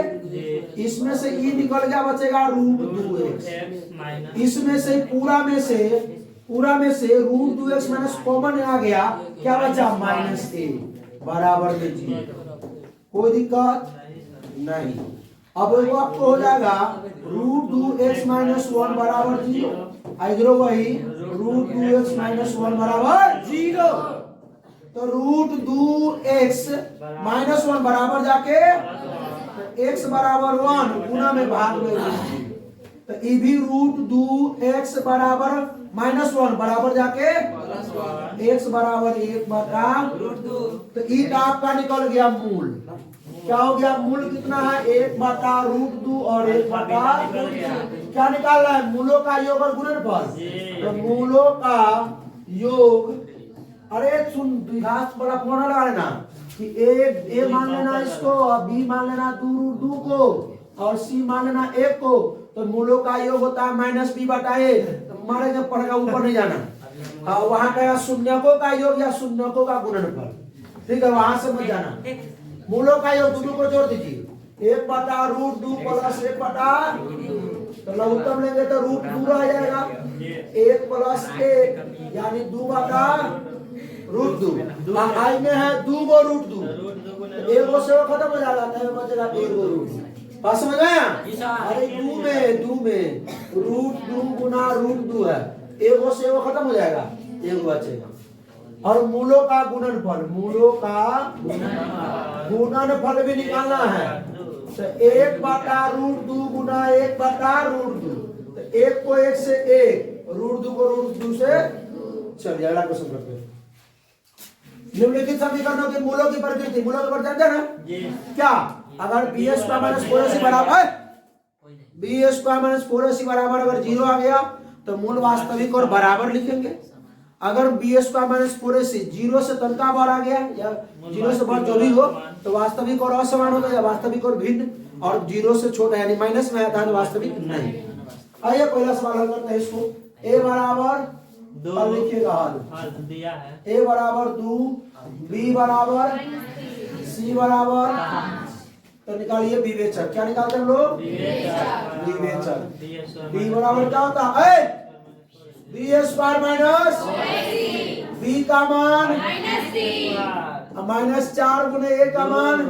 इसमें से ई निकल गया, बचेगा रूट 2x। इसमें से पूरा में से रूट 2x माइनस कॉमन आ गया, क्या बचा, माइनस a बराबर में 0। कोई दिक्कत नहीं। अब वो आपको हो जाएगा रूट 2x माइनस 1 बराबर 0। इधर वही रूट 2x माइनस 1 बराबर 0। तो रूट 2x माइनस 1 बराबर जाके x बराबर 1 गुना में भाग में रूट 0, तो ये भी रूट 2x बराबर माइनस 1 बराबर जाके x बराबर 1 बटा रूट 2। तो ये का आपका निकल गया मूल। क्या हो गया, मूल कितना है, 1 बटा रूट 2 और 1 बटा क्या निकाल रहा है, मूलों का योग और गुणनफल। तो मूलों का योग, अरे सुन द्विघात बड़ा फोन लगा लेना कि ए मान लेना इसको, और बी मान लेना 2 रूट 2 को, और सी मान लेना 1 को। तो मूलों का योग होता है माइनस बी बटा ए। तो मारे जब पढ़ेगा ऊपर नहीं जाना, और वहां का शून्यकों का योग या शून्यकों का गुणनफल, ठीक है, वहां से मत जाना। मूलों का योग दोनों को जोड़ दीजिए, 1 बटा रूट 2 प्लस 1 बटा, तो लघुत्तम लेंगे तो रूट 2 रह जाएगा, 1 प्लस 1 यानी 2 बटा रूट 2। आई में है 2 गो रूट 2, एक गो से वो खत्म हो जाएगा, नहीं बचेगा 1 गो रूट 2। बात समझ में आया? अरे 2 में रूट 2 गुना रूट 2 है, एक गो से वो खत्म हो जाएगा, एक बचेगा। और मूलों का गुणनफल, मूलों का गुणनफल भी निकालना है। तो 1 बटा रूट 2 गुना 1 बटा रूट 2, तो 1 को 1 से 1, रूट 2 को रूट 2 से। चलिए अगला क्वेश्चन करते हैं। निम्नलिखित समीकरणों के मूलों की प्रकृति, मूलों के ऊपर जानते हैं ना क्या, अगर बी स्क्वायर माइनस 4ac बराबर, बी स्क्वायर माइनस 4ac बराबर अगर 0 आ गया तो मूल वास्तविक और बराबर लिखेंगे। अगर बी स्क्वायर माइनस 4ac 0 से तनका बार आ गया या 0 से बढ़ जो भी हो, तो वास्तविक और असमान होगा, या वास्तविक और भिन्न, और 0 से छोटा यानी माइनस में आता है तो वास्तविक नहीं। आइए पहला सवाल हल करते हैं इसको। a बराबर 2 लिखिएगा, हल दिया है, a बराबर 2, b बराबर, c बराबर, तो निकालिए विवेचक। क्या निकालते हैं हम लोग, विवेचक। b बराबर क्या होता है, बी स्क्वायर माइनस बी का मान माइनस 4 गुने ए का मान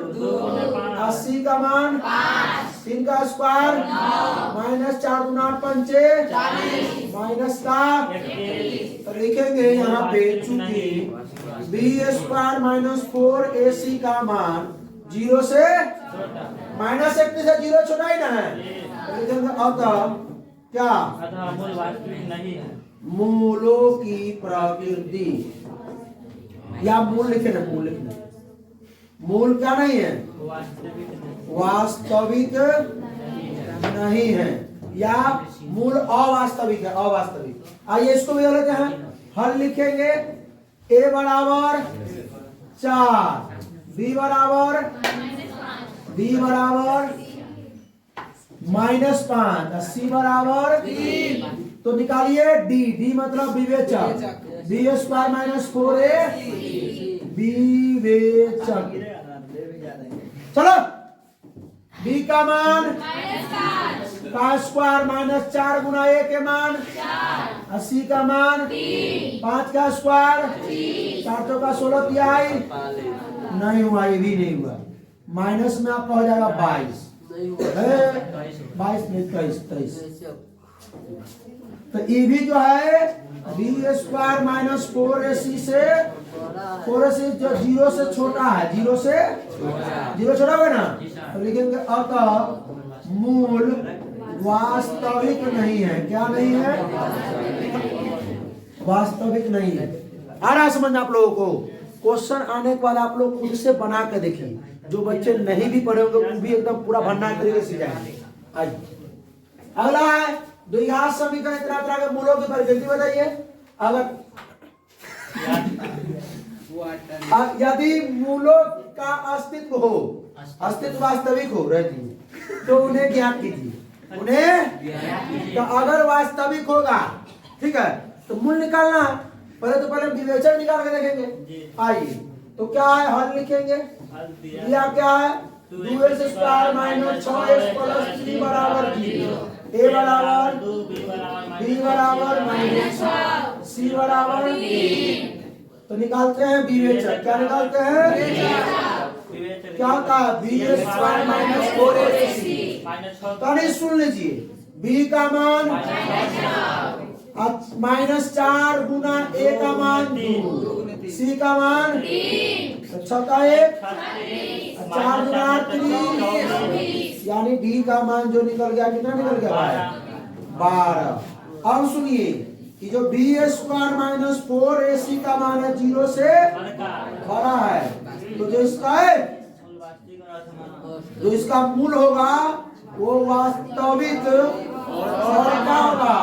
80 का मान 3 का स्क्वायर माइनस 4 गुना 8 पंचे माइनस का, तो लिखेंगे यहाँ पे चूंकि बी स्क्वायर माइनस 4ac का मान 0 से माइनस 1 से 0 छोटा ही ना है, तो लिखेंगे अतः क्या, मूल वास्तविक नहीं है। मूलों की प्रकृति, या मूल लिखे ना, मूल लिखना, मूल क्या नहीं है, वास्तविक नहीं है, या मूल अवास्तविक है, अवास्तविक। आइए इसको भी लेते हैं, हल लिखेंगे a बराबर 4, बी बराबर -5, सी बराबर तो निकालिए डी मतलब विवेचक, बी स्क्वायर माइनस 4a विवेचक। चलो बी का मान का स्क्वायर -4 गुना ए के मान, 80 का मान 5 का स्क्वायर 4 का 16 तिहाई नहीं हुआ, ये भी नहीं हुआ। माइनस में आपका हो जाएगा 22 में 23। तो ये भी जो है बी स्क्वायर माइनस 4ac से 4ac जो 0 से छोटा है, 0 छोटा होगा ना, तो लिखेंगे अतः मूल वास्तविक नहीं है। क्या नहीं है? वास्तविक नहीं है। आ रहा समझ आप लोगों को? क्वेश्चन आने के बाद आप लोग खुद से बना के देखिए, जो बच्चे नहीं भी पढ़े होंगे वो भी एकदम पूरा भरना तरीके से जाएंगे। अगला है द्विघात समीकरण तरह के मूलों की परिस्थिति बताइए। अगर यदि मूलों का अस्तित्व हो, अस्तित्व वास्तविक हो रहती तो उन्हें ज्ञात कीजिए। उन्हें तो अगर वास्तविक होगा, ठीक है, तो मूल निकालना है। पहले विवेचन निकाल के देखेंगे। आइए तो क्या है, हल लिखेंगे। दिया क्या है? 2x square minus 6x plus 3 बराबर 0, a बराबर b बराबर -6, c बराबर 3। तो निकालते हैं विवेचक। क्या निकालते हैं? क्या होता है? b square minus 4ac। तो सुन लीजिए, b का मान -4 गुना a का मान 2, c का मान 6 का 1, 4 गुना 3, यानी d का मान जो निकल गया, कितना निकल गया? 12। अब सुनिए कि जो b स्क्वायर माइनस 4ac का मान है 0 से बड़ा है, तो जो इसका है, जो इसका मूल होगा वो वास्तविक और क्या होगा?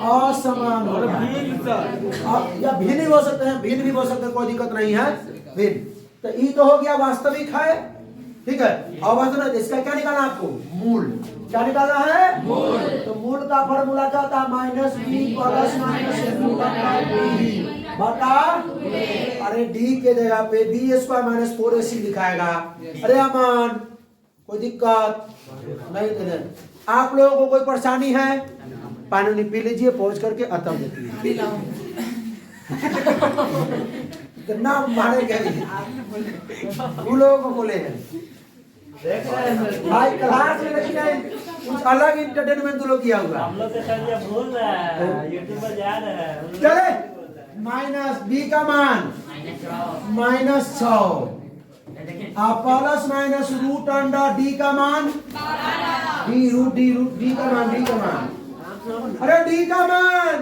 असमान होगा। अब या भिन्न भी हो सकते हैं, भिन्न भी हो सकते हैं, कोई दिक्कत नहीं है। भिन्न तो ई तो हो गया वास्तविक है, ठीक है। अब वास्तविक इसका क्या निकालना आपको? मूल। क्या निकालना है? मूल। तो मूल का फॉर्मूला क्या था? -b प्लस -b बटा, अरे d के जगह पे b स्क्वायर माइनस 4ac लिखाएगा। अरे अमान कोई दिक्कत नहीं देने। आप लोगों को कोई परेशानी है? पानी पी लीजिए, पहुंच करके अतम देखिए कितना मारे गए उन लोगों को बोले हैं भाई क्लास में, लेकिन कुछ अलग इंटरटेनमेंट तो लोग किया हुआ। हम लोग तो सर ये भूल रहा है, यूट्यूब पर जा रहा है। चले माइनस b का मान -6 plus minus root under d का मान d का मान अरे d का मान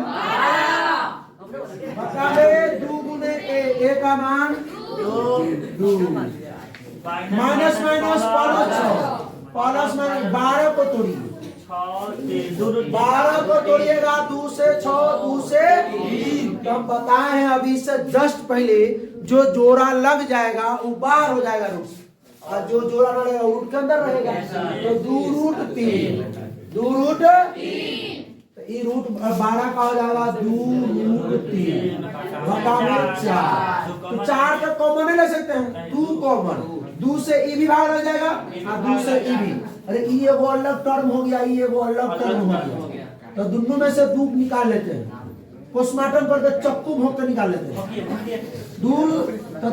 बता दे 2 गुने a का मान 2 माइनस प्लस माइनस 12 को तोड़िए, 12 को तोड़िएगा 2 से 6 2 से 3। तो हम बताए हैं अभी से जस्ट पहले जो जोड़ा लग जाएगा वो बाहर हो जाएगा रूट, और जो जोड़ा रहेगा रूट के अंदर रहेगा। तो 2√3 तो ये रूट 12 का हो जाएगा 2√3 बटा में 4। तो 4 का कॉमन नहीं ले सकते हैं, 2 कॉमन, 2 से e भी बाहर हो जाएगा और 2 से e भी। अरे ये एगो अलग टर्म हो गया, ये एगो अलग टर्म हो गया, तो दोनों में से 2 निकाल लेते हैं। पोस्टमार्टम करके चक्कू भोंक के निकाल लेते हैं।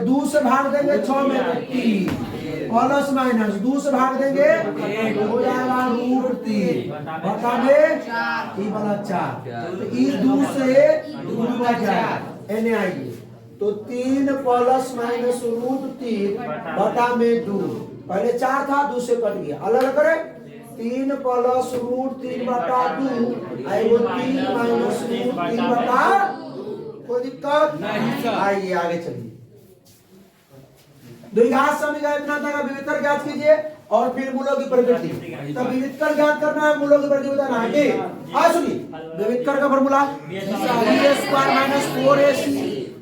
2 से भाग देंगे 6 में 3 प्लस माइनस 2 से भाग देंगे हो जाएगा √3 बटा में e वाला 4। तो e 2 से 2 बच जाएगा, एने आइए तो 3 प्लस माइनस √3 बटा में 2। पहले 4 था, 2 से कट गया, अलग करें 3 प्लस √3 बटा 2 आएगा 3 माइनस √3 बटा। कोई दिक्कत नहीं। आइए आगे चलिए। द्विघात समीकरण इतना तक विविधकर ज्ञात कीजिए और फिर मूलों की प्रकृति। तब विविधकर ज्ञात करना है, मूलों की प्रकृति बताना है। ठीक, सुनिए विविधकर का फॉर्मूला b² - 4ac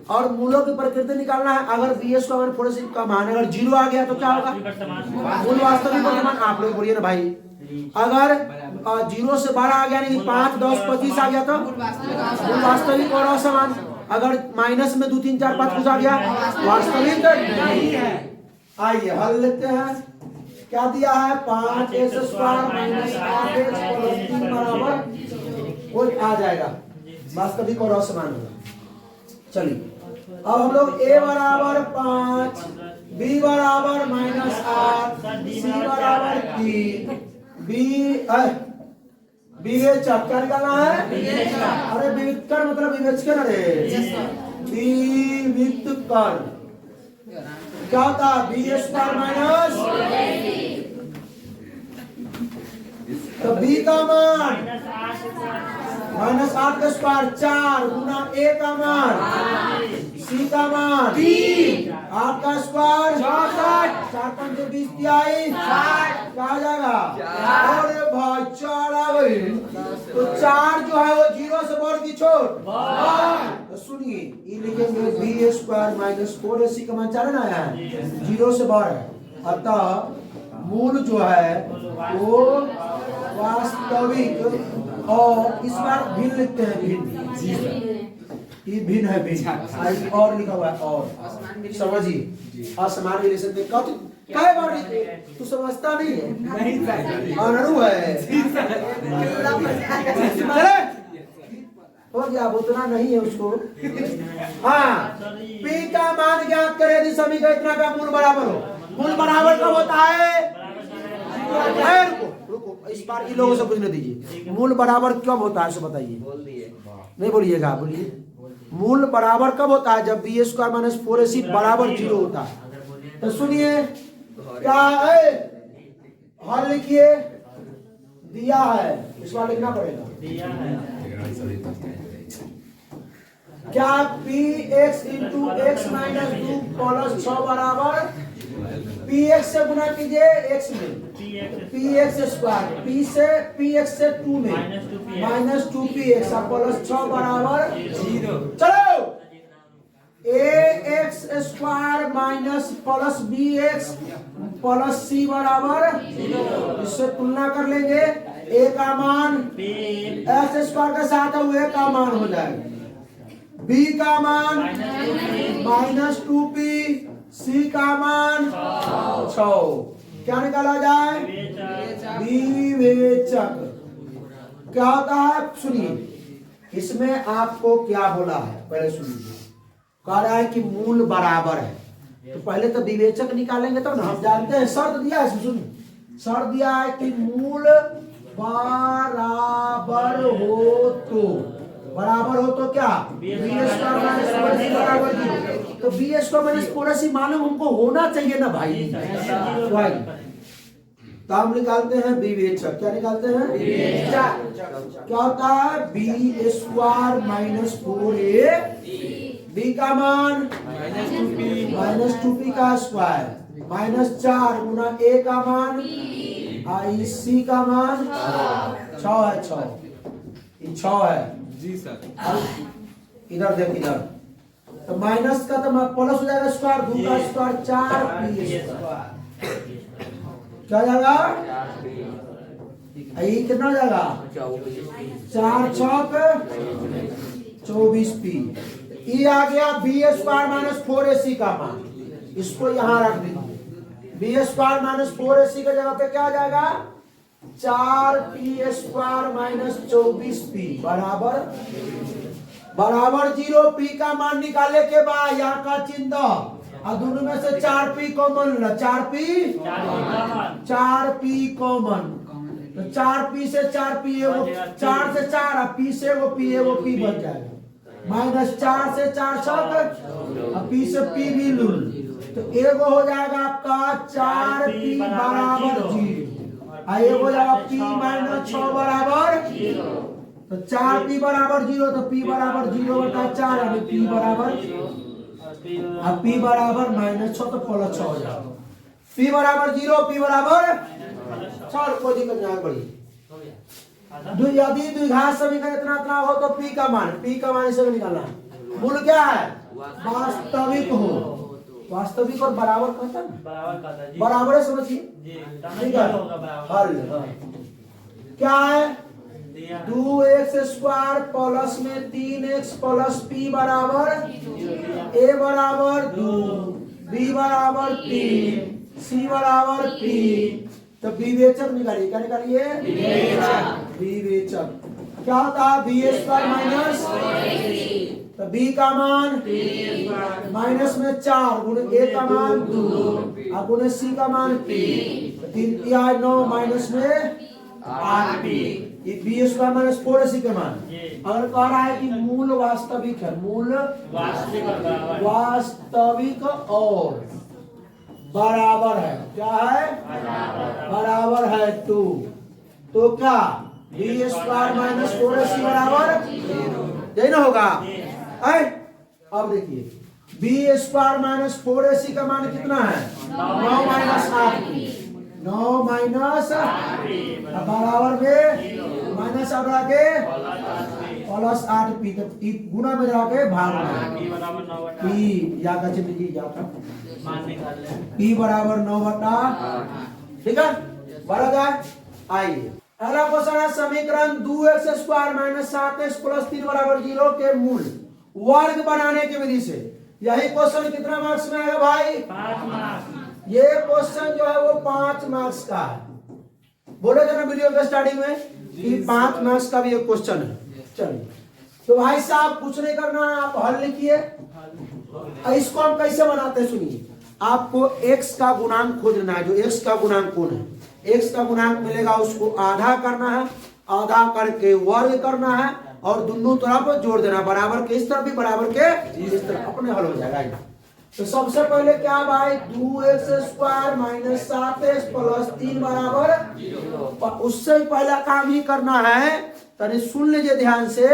और मूलों की प्रकृति निकालना है। अगर बी स्क्वायर फोर सी का मान अगर जीरो आ गया तो क्या होगा? मूल वास्तविक और समान। आप लोग बोलिए ना भाई, अगर जीरो से बड़ा आ गया नहीं 5, 10, 25 आ गया तो मूल वास्तविक और असमान। अगर माइनस में 2, 3, 4, 5 कुछ आ गया वास्तविक नहीं है। आइए हल लेते हैं। क्या दिया है? 5x square minus 8x plus 3 बराबर वो आ जाएगा वास्तविक और असमान होगा। चलिए अब हम लोग a बराबर 5, b बराबर माइनस 8, c बराबर 3, विवेचक क्या निकालना है? अरे विविधकर मतलब विवेचक। अरे विविधकर क्या होता है? बी स्क्वायर माइनस तो बी का मान माइनस 8 का स्क्वायर 4 गुना a का मान c का मान 8 का स्क्वायर 4 5 20 तिहाई क्या आ जाएगा? अरे भाई 4 आ गई। तो 4 जो है वो जीरो से बढ़ की छोड़। तो सुनिए ये लिखेंगे बी स्क्वायर माइनस 4ac का मान 4 ना आया है, जीरो से बढ़ है। अतः मूल जो है वो वास्तविक और इस बार भिन्न लिखते हैं। भिन्न ये भिन्न है। भिन्न और लिखा हुआ है और समझिए असमान रिलेशन के काय बार तू समझता नहीं है? अनरू है हो गया उतना नहीं है उसको। हाँ पी का मान ज्ञात करे यदि समीकरण इतना का मूल बराबर हो। मूल बराबर कब होता है? रुको इस बार इन लोगों से पूछने दीजिए मूल बराबर कब होता है? बताइए। नहीं बोलिएगा, बोलिए। मूल बराबर कब होता है? जब बी स्क्वायर माइनस 4ac बराबर 0 होता है। तो सुनिए क्या है? हल लिखिए। दिया है इस बार लिखना पड़ेगा। क्या P x into x minus 2 plus 6 बराबर पी एक्स से गुना कीजिए एक्स में P x square P x से 2 में माइनस 2 पी एक्स प्लस 6 बराबर 0। चलो A X square minus plus B X plus C बराबर 0। इससे तुलना कर लेंगे। ए का मान एक्स स्क्वायर के साथ ए का मान हो जाएगा। बी का मान माइनस 2p, सी का मान 6। क्या निकाला जाए? विवेचक। क्या होता है? सुनिए इसमें आपको क्या बोला है पहले सुनिए। कह रहा है कि मूल बराबर है तो पहले तो विवेचक निकालेंगे तो ना। हम जानते हैं शर्त दिया है, सुनिए शर्त दिया है कि मूल बराबर हो तो क्या? बी स्क्वायर माइनस 4ac बराबर 0। तो बी स्क्वायर माइनस 4ac मालूम हमको होना चाहिए ना भाई। तो हम निकालते हैं विवेचक। क्या निकालते हैं? क्या होता है? B square minus 4a B का मान माइनस 2p का स्क्वायर माइनस 4 गुना a का मान आई सी का मान 6 है। 6 है जी सर। इधर देख इधर तो माइनस का तो प्लस हो जाएगा स्क्वायर 2 का स्क्वायर 4 पी क्या जाएगा? ये कितना हो जाएगा? 4 6 24 पी। ये आ गया बी स्क्वायर माइनस 4ac का मान। इसको यहाँ रख दीजिए। बी स्क्वायर माइनस 4ac का जगह पे क्या आ जाएगा? 4p स्क्वायर माइनस 24p बराबर 0। p का मान निकालने के बाद यहाँ का चिन्ह और दोनों में से 4p कॉमन ला। 4p कॉमन तो 4p से 4p 4 से 4 p से वो p बच जाएगा। माइनस 4 से 4 और p से p भी लूल तो एगो हो जाएगा आपका 4p बराबर 0। आइए हो जाएगा p माइनस 6 बराबर 0। तो 4p बराबर 0 तो p बराबर 0 बटा 4 यानी p बराबर अब p बराबर माइनस 6 तो प्लस 6 हो जाएगा। p बराबर 0 p बराबर 6 कोई दिक्कत नहीं बड़ी। यदि द्विघात समीकरण इतना हो तो p का मान इसे निकालना है। मूल क्या है? वास्तविक हो। वास्तविक और बराबर कहता है ना, बराबर का था जी। बराबर है, समझिए। जी ठीक है, होगा बराबर। हल हाँ। क्या है? दिया 2x² प्लस में 3x प्लस p बराबर a बराबर 2, b बराबर 3, c बराबर p। तो विवेचक निकालिए, क्या निकालिए? विवेचक क्या होता है? b² माइनस, तो b का मान माइनस में 4 गुणे a का मान 2 और गुणे c का मान 3, 3 तिहाई 9 माइनस में 8p, ये b² माइनस 4ac के मान। अगर कह रहा है कि मूल वास्तविक है, मूल वास्तविक और बराबर। वास्तविक और बराबर है, क्या है? बराबर है 2, तो क्या b² माइनस 4ac बराबर यही ना होगा? है? अब देखिए b² माइनस 4ac का मान कितना है? 9 माइनस 8p, 9 माइनस बराबर में माइनस आके प्लस 8p, तो गुना में जाके भाग में p बराबर 9 बटा p या का चिन्ह जी या था मान निकाल ले। p बराबर 9 बटा, ठीक है, बराबर है। आइए अगला क्वेश्चन है, समीकरण 2x² माइनस 7x प्लस 3 बराबर 0 के मूल वर्ग बनाने की विधि से। यही क्वेश्चन कितना मार्क्स में आएगा भाई? 5 मार्क्स। ये क्वेश्चन जो है वो 5 मार्क्स का है। बोले थे ना वीडियो के स्टार्टिंग में कि 5 मार्क्स का भी एक क्वेश्चन है। चलिए तो भाई साहब कुछ नहीं करना है, आप हल लिखिए। इसको हम कैसे बनाते हैं सुनिए। आपको x का गुणांक खोजना है, जो x का गुणांक कौन है, x का गुणांक मिलेगा उसको आधा करना है, आधा करके वर्ग करना है और दोनों तरफ जोड़ देना, बराबर के इस तरफ भी बराबर के इस तरफ, अपने हल हो जाएगा। तो सबसे पहले क्या भाई, 2x² माइनस 7x प्लस 3 बराबर, उससे पहला काम ही करना है, तनी सुन लीजिए ध्यान से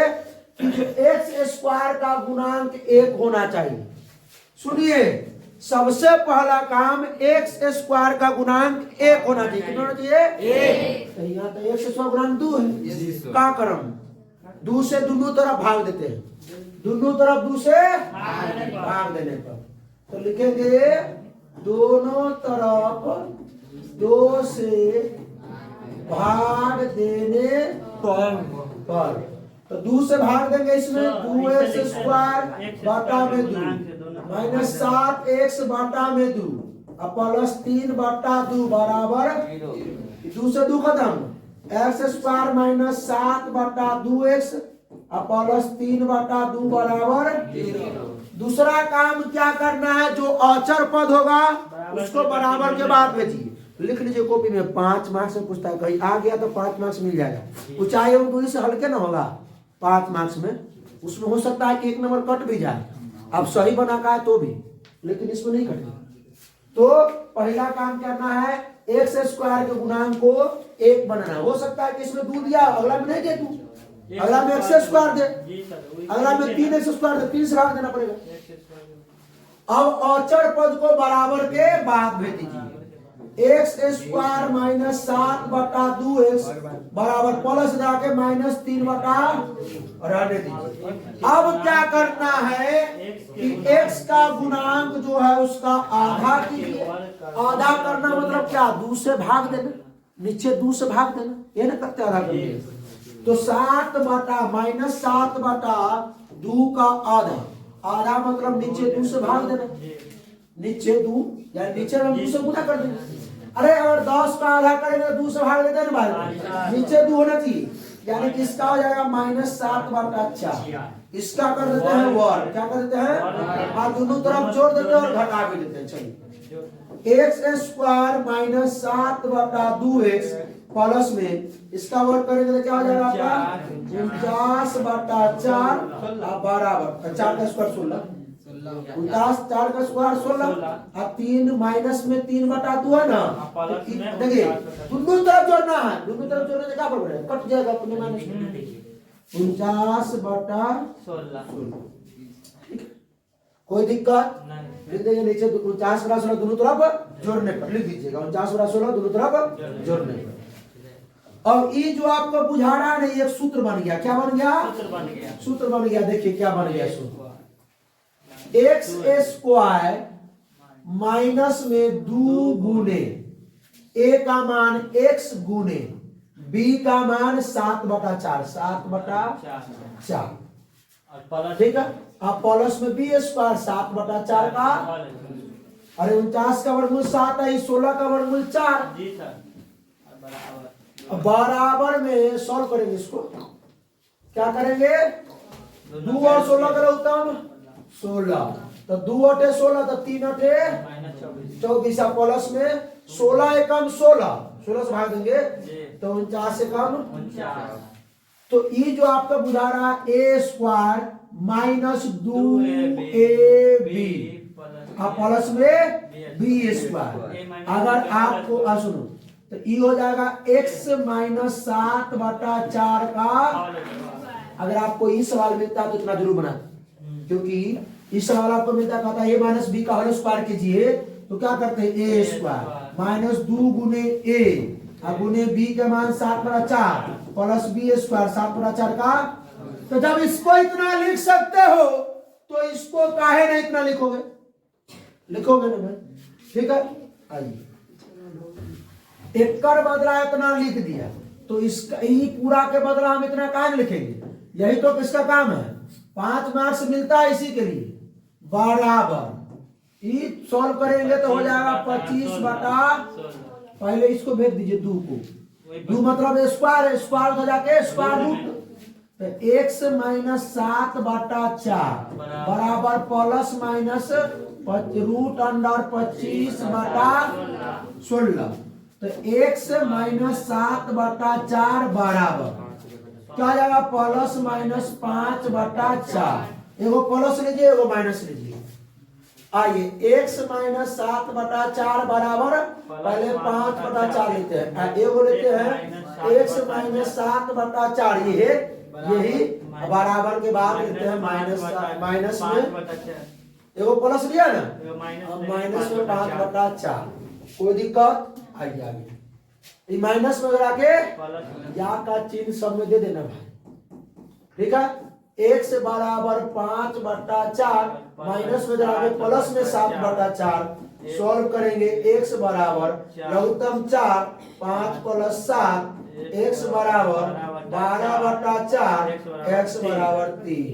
कि जो x² का गुणांक 1 होना चाहिए। सुनिए, सबसे पहला काम x² का गुणांक 1 होना चाहिए। कितना होना चाहिए? 1। यहाँ तो x² गुणांक 2 है, का करम 2 से दोनों तरफ भाग देते हैं, दोनों तरफ 2 से भाग देने पर तो लिखेंगे दोनों तरफ 2 से भाग देने पर, तो 2 से भाग देंगे इसमें 2x² बटा में 2 माइनस 7x बटा में 2 और प्लस 3 बटा 2 बराबर 2 से 2 खत्म, x² माइनस 7 बटा 2x और प्लस 3 बटा 2 बराबर। दूसरा काम क्या करना है, जो अचर पद होगा उसको बराबर के बाद भेजिए। लिख लीजिए कॉपी में, 5 मार्क्स में पूछता है, कहीं आ गया तो 5 मार्क्स मिल जाएगा। ऊंचाई और दूरी से हल्के ना होगा 5 मार्क्स में, उसमें हो सकता है कि 1 नंबर कट भी जाए, अब सही बना का है तो भी, लेकिन इसमें नहीं कटेगा। तो पहला काम करना है, x² के गुणांक को 1 बनाना। हो सकता है कि इसमें 2 दिया, अगला में नहीं दे, तू अगला में x² दे, अगला में 3x² दे, 3 से भाग देना पड़ेगा। अब अचर पद को बराबर के बाद भेज दीजिए, x² माइनस 7 बटा 2x बराबर प्लस जाके माइनस 3 बटा रहने दीजिए। अब क्या करना है कि x का गुणांक जो है उसका आधा कीजिए। आधा करना मतलब क्या, 2 से भाग देना, नीचे 2 से भाग देना, ये ना करते आधा करते। तो 7 बटा माइनस 7 बटा 2 का आधा, आधा मतलब नीचे 2 से भाग देना, नीचे 2 यानी नीचे हम 2 से गुना कर देंगे। अरे अगर 10 का आधा करेंगे तो 2 से भाग देते हैं ना भाई, नीचे 2 होना चाहिए, यानी कि इसका हो जाएगा माइनस 7 बटा 4। इसका कर देते हैं वर्ग, क्या कर देते हैं, और दोनों तरफ जोड़ देते हैं और घटा भी देते हैं। चलिए x² माइनस 7 बटा 2x प्लस में इसका वर्ग करेंगे तो क्या हो जाएगा आपका 49 बटा 4 बराबर 4 का स्क्वायर 16, 49 4 का स्क्वायर 16 और 3 माइनस में 3 बटा 2 है ना। देखिए दोनों तरफ जोड़ना है, दोनों तरफ जोड़ने से क्या फर्क पड़ेगा, कट जाएगा अपने माइनस में 49 बटा 16। कोई दिक्कत लिख देंगे नीचे 49 बटा 16 दोनों तरफ जोड़ने पर लिख दीजिएगा, 49 बटा 16 दोनों तरफ जोड़ने पर। अब ये जो आपको बुझा रहा है एक सूत्र बन गया, क्या बन गया, सूत्र बन गया। देखिए क्या बन गया सूत्र, एक्स स्क्वायर माइनस में 2 गुने ए का मान x गुने b का मान 7/4 7/4 और प्लस ठीक है। अब प्लस में बी स्क्वायर 7/4 का, अरे 49 का वर्गमूल 7 है, 16 का वर्गमूल 4। जी सर और बराबर बराबर में सॉल्व करेंगे इसको, क्या करेंगे 2 और 16 करो उत्तम 16, तो 2 अठे 16 तो 3 अठे -24 24 प्लस में 16 एकम 16 से भाग देंगे जी तो 49 एकम। 49 तो ये जो आपका बुझा रहा है ए स्क्वायर माइनस 2ab अब प्लस में बी स्क्वायर। अगर आपको सुनो तो ये हो जाएगा x माइनस 7/4 का। अगर आपको ये सवाल मिलता है तो इतना जरूर बना, क्योंकि इस सवाल आपको मिलता कहता है a माइनस बी का होल स्क्वायर कीजिए, तो क्या करते हैं ए स्क्वायर माइनस 2 गुने ए और गुने बी का मान 7/4 प्लस बी स्क्वायर 7/4 का। तो जब इसको इतना लिख सकते हो तो इसको काहे नहीं इतना लिखोगे, लिखोगे ना भाई, ठीक है। आइए एक बदला इतना लिख दिया, तो इसका ही पूरा के बदला हम इतना काहे लिखेंगे, यही तो किसका काम है, 5 मार्क्स मिलता है इसी के लिए। बराबर ये सॉल्व करेंगे तो हो जाएगा 25/, पहले इसको भेज दीजिए 2 को, 2 मतलब स्क्वायर है, स्क्वायर हो जाके स्क्वायर रूट, तो x माइनस 7/4 बराबर प्लस माइनस रूट अंडर 25/16, तो x माइनस 7/4 बराबर क्या आ जाएगा प्लस माइनस 5/4। एगो प्लस लीजिए एगो माइनस लीजिए। आइए x माइनस 7/4 बराबर पहले 5/4 लेते हैं, एगो लेते हैं x माइनस 7/4 यही बराबर के बाद लेते हैं माइनस में एगो प्लस लिया ना, अब माइनस में 5/4। कोई दिक्कत आइए आगे ये माइनस में लगा के या का चिन्ह सब में दे देना भाई, ठीक है। x बराबर 5/4 माइनस में लगा के प्लस में 7/4 सॉल्व करेंगे। x बराबर लघुत्तम 4 5 + 7 x बराबर 12/4 x बराबर 3,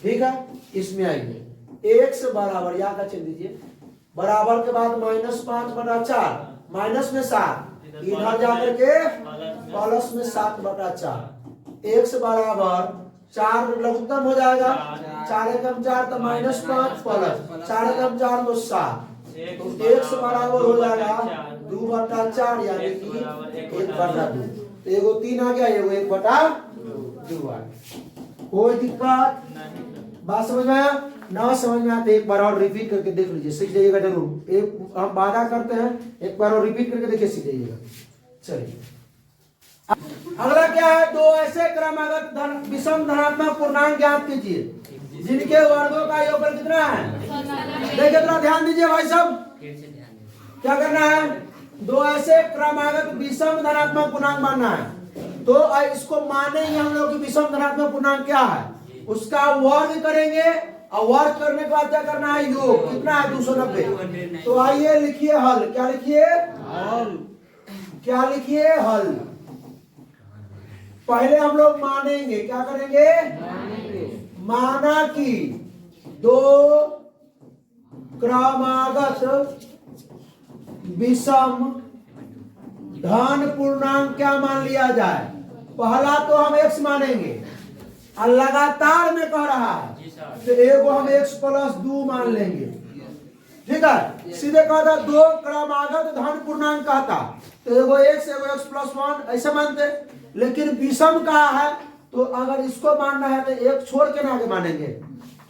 ठीक है। इसमें आइए x बराबर या का चिन्ह दीजिए, बराबर के बाद माइनस 5/4 माइनस में 7 इधर जाकर के प्लस में 7/4 x बराबर 4 लघुत्तम हो जाएगा, 4 एकम 4 तो -5 प्लस 4 एकम 4 तो 7, तो x बराबर हो जाएगा 2/4 यानी कि 1/2। तो एगो 3 आ गया, एगो 1/2 आ गया। कोई दिक्कत बात समझ में आया? ना समझ में आया तो एक बार और रिपीट करके देख लीजिए, सीख जाइएगा जरूर। एक हम वादा करते हैं, एक बार और रिपीट करके देखिए, सीख जाइएगा। चलिए अगला क्या है, 2 ऐसे क्रमागत विषम धनात्मक पूर्णांक ज्ञात कीजिए जिनके वर्गों का योगफल कितना है। देखिए थोड़ा ध्यान दीजिए भाई साहब, क्या करना है, 2 ऐसे क्रमागत विषम धनात्मक पूर्णांक मानना है। तो इसको मानेंगे हम लोग कि विषम धनात्मक पूर्णांक क्या है, उसका वर्ग करेंगे और वर्ग करने के बाद क्या करना है, योग कितना है 290। तो आइए लिखिए हल, क्या लिखिए हल, क्या लिखिए हल। पहले हम लोग मानेंगे, क्या करेंगे, माना कि 2 क्रमागत विषम धन पूर्णांक क्या मान लिया जाए। पहला तो हम x मानेंगे और लगातार में कह रहा है तो एगो हम x + 2 मान लेंगे, ठीक है। सीधे कहता 2 क्रमागत धन पूर्णांक कहता तो एगो x एगो x + 1 ऐसे मानते, लेकिन विषम कहा है तो अगर इसको मानना है तो एक छोड़ के ना आगे मानेंगे,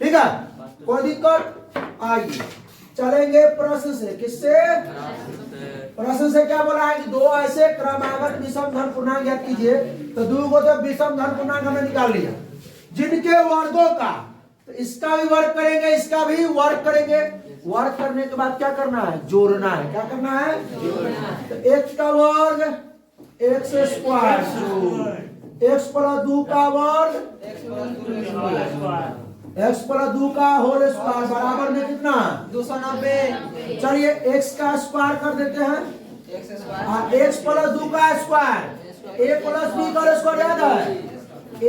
ठीक है। कोई दिक्कत। आइए चलेंगे प्रश्न से, किससे, प्रश्न से क्या बोला है कि 2 ऐसे क्रमागत विषम धन पूर्णांक ज्ञात कीजिए। तो 2 को तो विषम धन पूर्णांक हमने निकाल लिया, जिनके वर्गों का, तो इसका भी वर्ग करेंगे, इसका भी वर्ग करेंगे। वर्ग करने के बाद क्या करना है, जोड़ना है। क्या करना है, जोड़ना। तो x का वर्ग x स्क्वायर, x + 2 का वर्ग x प्लस 2 का होल स्क्वायर बराबर में कितना 290 चलिए x का स्क्वायर कर देते हैं x स्क्वायर x प्लस 2 का स्क्वायर a प्लस b का स्क्वायर याद है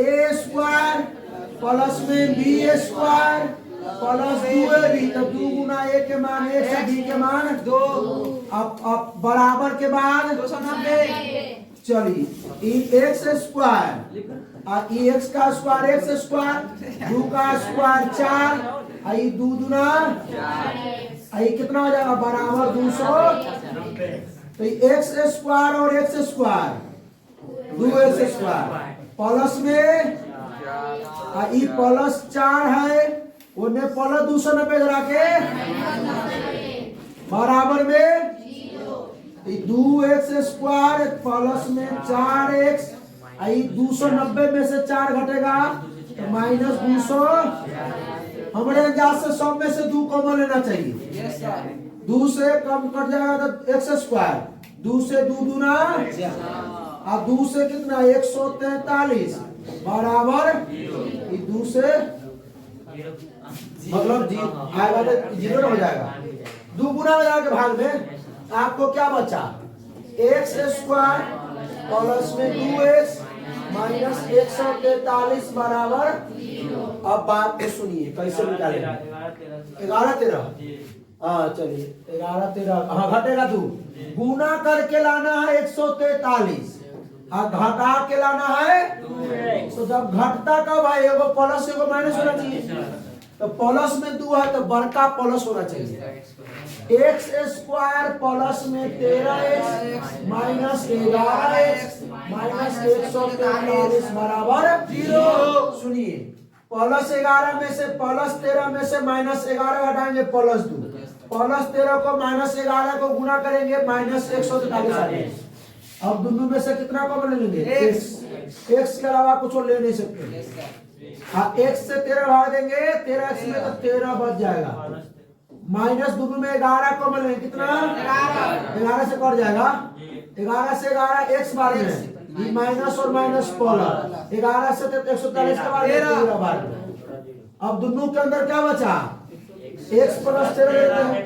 a स्क्वायर प्लस में b स्क्वायर प्लस 2ab तो 2 गुना a के मान 1 से b के मान 2 अब बराबर के बाद 290 चलिए ई एक्स स्क्वायर और ई एक्स का स्क्वायर एक्स स्क्वायर 2 का स्क्वायर 4 आई 2 दुना आई कितना हो जाएगा बराबर 200 तो एक्स स्क्वायर और x square 2x square plus में ई प्लस 4 है उन्हें प्लस 290 जरा के बराबर में 2x स्क्वायर प्लस में 4x आई 290 में से 4 घटेगा तो माइनस 200 हमारे अंदाज से सब में से 2 कॉमन लेना चाहिए यस सर 2 से कम कट जाएगा तो x स्क्वायर 2 से 2 दूना और 2 से कितना 143 बराबर 2 से मतलब आएगा तो 0 हो जाएगा 2 गुना हो जाएगा भाग में आपको क्या बचा एक्स स्क्वायर प्लस में 2x माइनस 143 बराबर अब बात को सुनिए कैसे निकालेंगे 11-13 हाँ चलिए 11-13 हाँ घटेगा 2 गुना करके लाना है 143 हाँ घटा के लाना है तो जब घटता कब है एगो प्लस एगो माइनस होना चाहिए तो प्लस में 2 है तो बड़का प्लस होना चाहिए एक्स स्क्वायर प्लस में 13x माइनस 11x माइनस 143 बराबर 0 सुनिए प्लस 11 में से प्लस 13 में से माइनस 11 घटाएंगे प्लस 2 प्लस 13 को माइनस 11 को गुना करेंगे माइनस 143 आएगा अब दोनों में से कितना कॉमन ले लेंगे x के अलावा कुछ और ले नहीं सकते हाँ x से 13 भाग देंगे 13x में तो 13 बच जाएगा माइनस दोनों में 11 कॉमन लेंगे कितना 11 से कट जाएगा 11 से 11 x बार में माइनस और माइनस प्लस 11 से 143 के बाद 13 बार अब दोनों के अंदर क्या बचा x प्लस 13 लेते हैं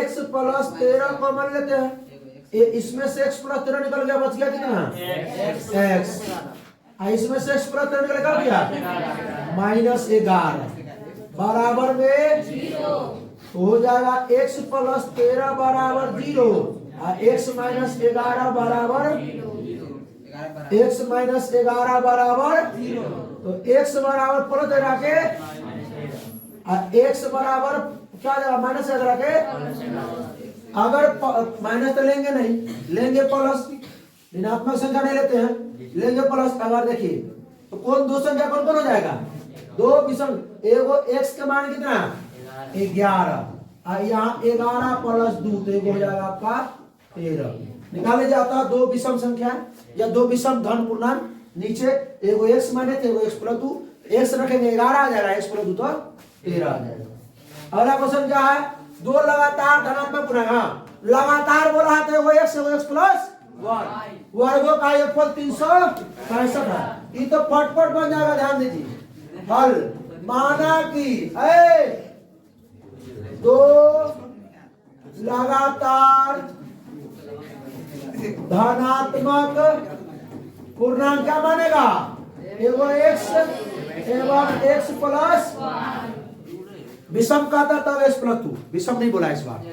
x प्लस 13 कॉमन लेते हैं इसमें से x प्लस 13 निकल गया बच गया कितना x इसमें से x प्लस 13 निकल गया माइनस 11 बराबर में हो जाएगा x प्लस 13 बराबर 0 और x माइनस 11 बराबर x माइनस 11 बराबर तो x बराबर प्लस 13 के और x बराबर क्या जाएगा माइनस 11 के अगर माइनस तो लेंगे नहीं लेंगे प्लस ऋणात्मक संख्या नहीं लेते हैं लेंगे प्लस अगर देखिए तो कौन दो संख्या कौन कौन हो जाएगा दो विषम एगो x के मान कितना 11 यहाँ 11 प्लस 2 तो एगो हो जाएगा आपका 13 निकाले जाता है दो विषम संख्या या दो विषम धन पूर्णांक नीचे एगो x माने थे एगो x प्लस 2 x रखेंगे 11 आ जाएगा x प्लस 2 तो 13 आ जाएगा अगला क्वेश्चन क्या है दो लगातार धनात्मक पूर्णांक लगातार बोला है तो एगो x प्लस 1 वर्गों का योगफल 365 है ये तो फटफट बन जाएगा ध्यान दीजिए हल माना कि दो लगातार धनात्मक पूर्णांक क्या मानेगा एगो x एवं x प्लस विषम का था तब x प्लस 2 विषम नहीं बोला इस बार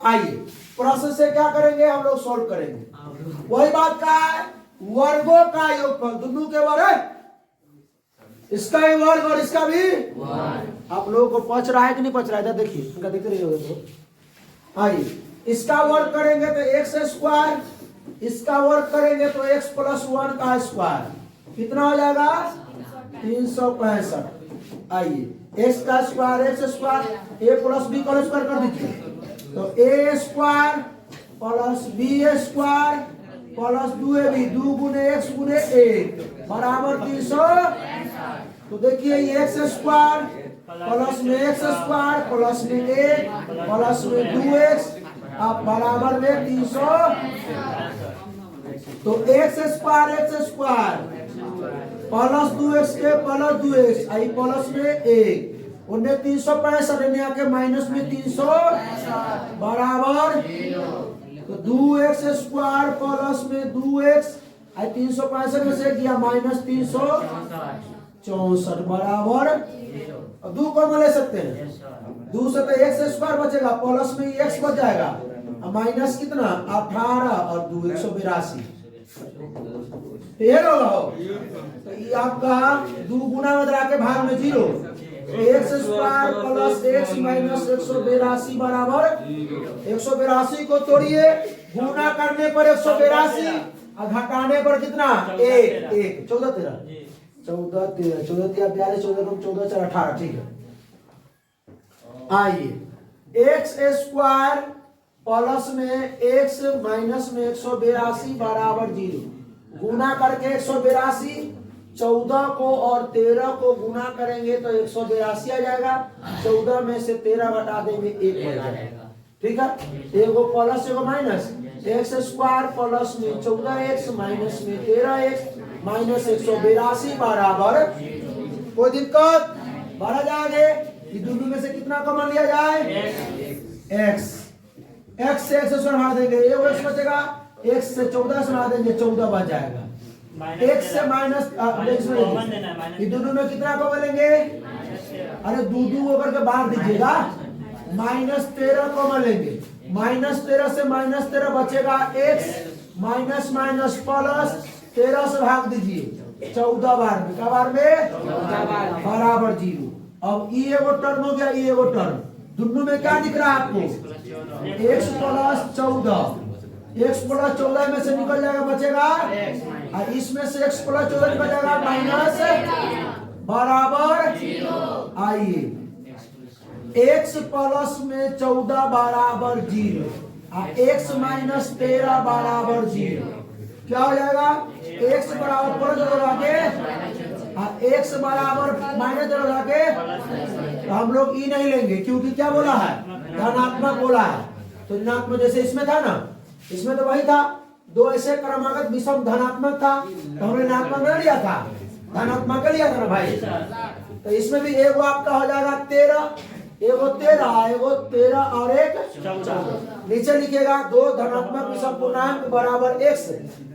आइए प्रोसेस से क्या करेंगे हम लोग सॉल्व करेंगे वही बात का है वर्गों का योगफल दोनों के वर्ग इसका भी वर्ग और इसका भी आप लोगों को पच रहा है कि नहीं पच रहा है देखिए इनका देखते रहिए तो आइए इसका वर्ग करेंगे तो एक्स स्क्वायर इसका वर्ग करेंगे तो x प्लस 1 का स्क्वायर कितना हो जाएगा 365 आइए x का square x square a plus b का स्क्वायर कर दीजिए तो a square plus b square plus 2ab 2 गुने x गुने 1 बराबर 300 तो देखिए ये x स्क्वायर प्लस में x स्क्वायर प्लस में 1 प्लस में 2x आप बराबर में 300 तो x स्क्वायर प्लस 2x के प्लस 2x आई प्लस में 1 उन्हें 365 इन्हें आके माइनस में 300 बराबर तो 2x स्क्वायर प्लस में 2x आई 365 में से किया माइनस 364 बराबर अब 2 कॉमन ले सकते हैं 2 से तो x स्क्वायर बचेगा प्लस में x बच जाएगा अब माइनस कितना 18 और 2 182 ये होगा तो ये आपका 2 गुना में करा के भाग में 0 x square plus x minus 182 बराबर 182 को तोड़िए गुना करने पर 182 और घटाने पर कितना 1 14 13 14 13 14 13 14 14 18 ठीक है आइए x स्क्वायर प्लस में x माइनस में 182 बराबर 0 गुना करके 182 14 को और 13 को गुना करेंगे तो 182 आ जाएगा 14 में से 13 घटा देंगे 1 हो जाएगा ठीक है एगो प्लस एगो माइनस x स्क्वायर प्लस में 14x माइनस में 13x माइनस 182 बराबर कोई दिक्कत बढ़ा जाएंगे ये दोनों में से कितना कॉमन लिया जाए x से x से हटा देंगे एगो x बचेगा x से 14 से हटा देंगे 14 बच जाएगा x से माइनस ये दोनों में कितना कॉमन लेंगे अरे दो होकर के बाहर दीजिएगा माइनस 13 कॉमन लेंगे माइनस 13 से माइनस 13 बचेगा x माइनस माइनस प्लस 13 से भाग दीजिए 14 बार में क्या बार में बराबर 0 अब ये एगो टर्म हो गया ये एगो टर्म दोनों में क्या दिख रहा है आपको x प्लस 14 x प्लस 14 में से निकल जाएगा बचेगा और इसमें से x प्लस 14 निकल जाएगा माइनस बराबर आइए x प्लस में 14 बराबर 0 और x माइनस 13 बराबर 0 क्या हो जाएगा x बराबर प्लस लगा के और x बराबर माइनस लगा के तो हम लोग ई नहीं लेंगे क्योंकि क्या बोला है धनात्मक बोला है तो ऋणात्मक जैसे इसमें था ना इसमें तो वही था दो ऐसे क्रमागत विषम धनात्मक था तो हमने ऋणात्मक नहीं लिया था धनात्मक लिया था ना भाई तो इसमें भी एगो आपका हो जाएगा 13 एगो 13 और एक 14 नीचे लिखिएगा दो धनात्मक विषम पूर्णांक बराबर x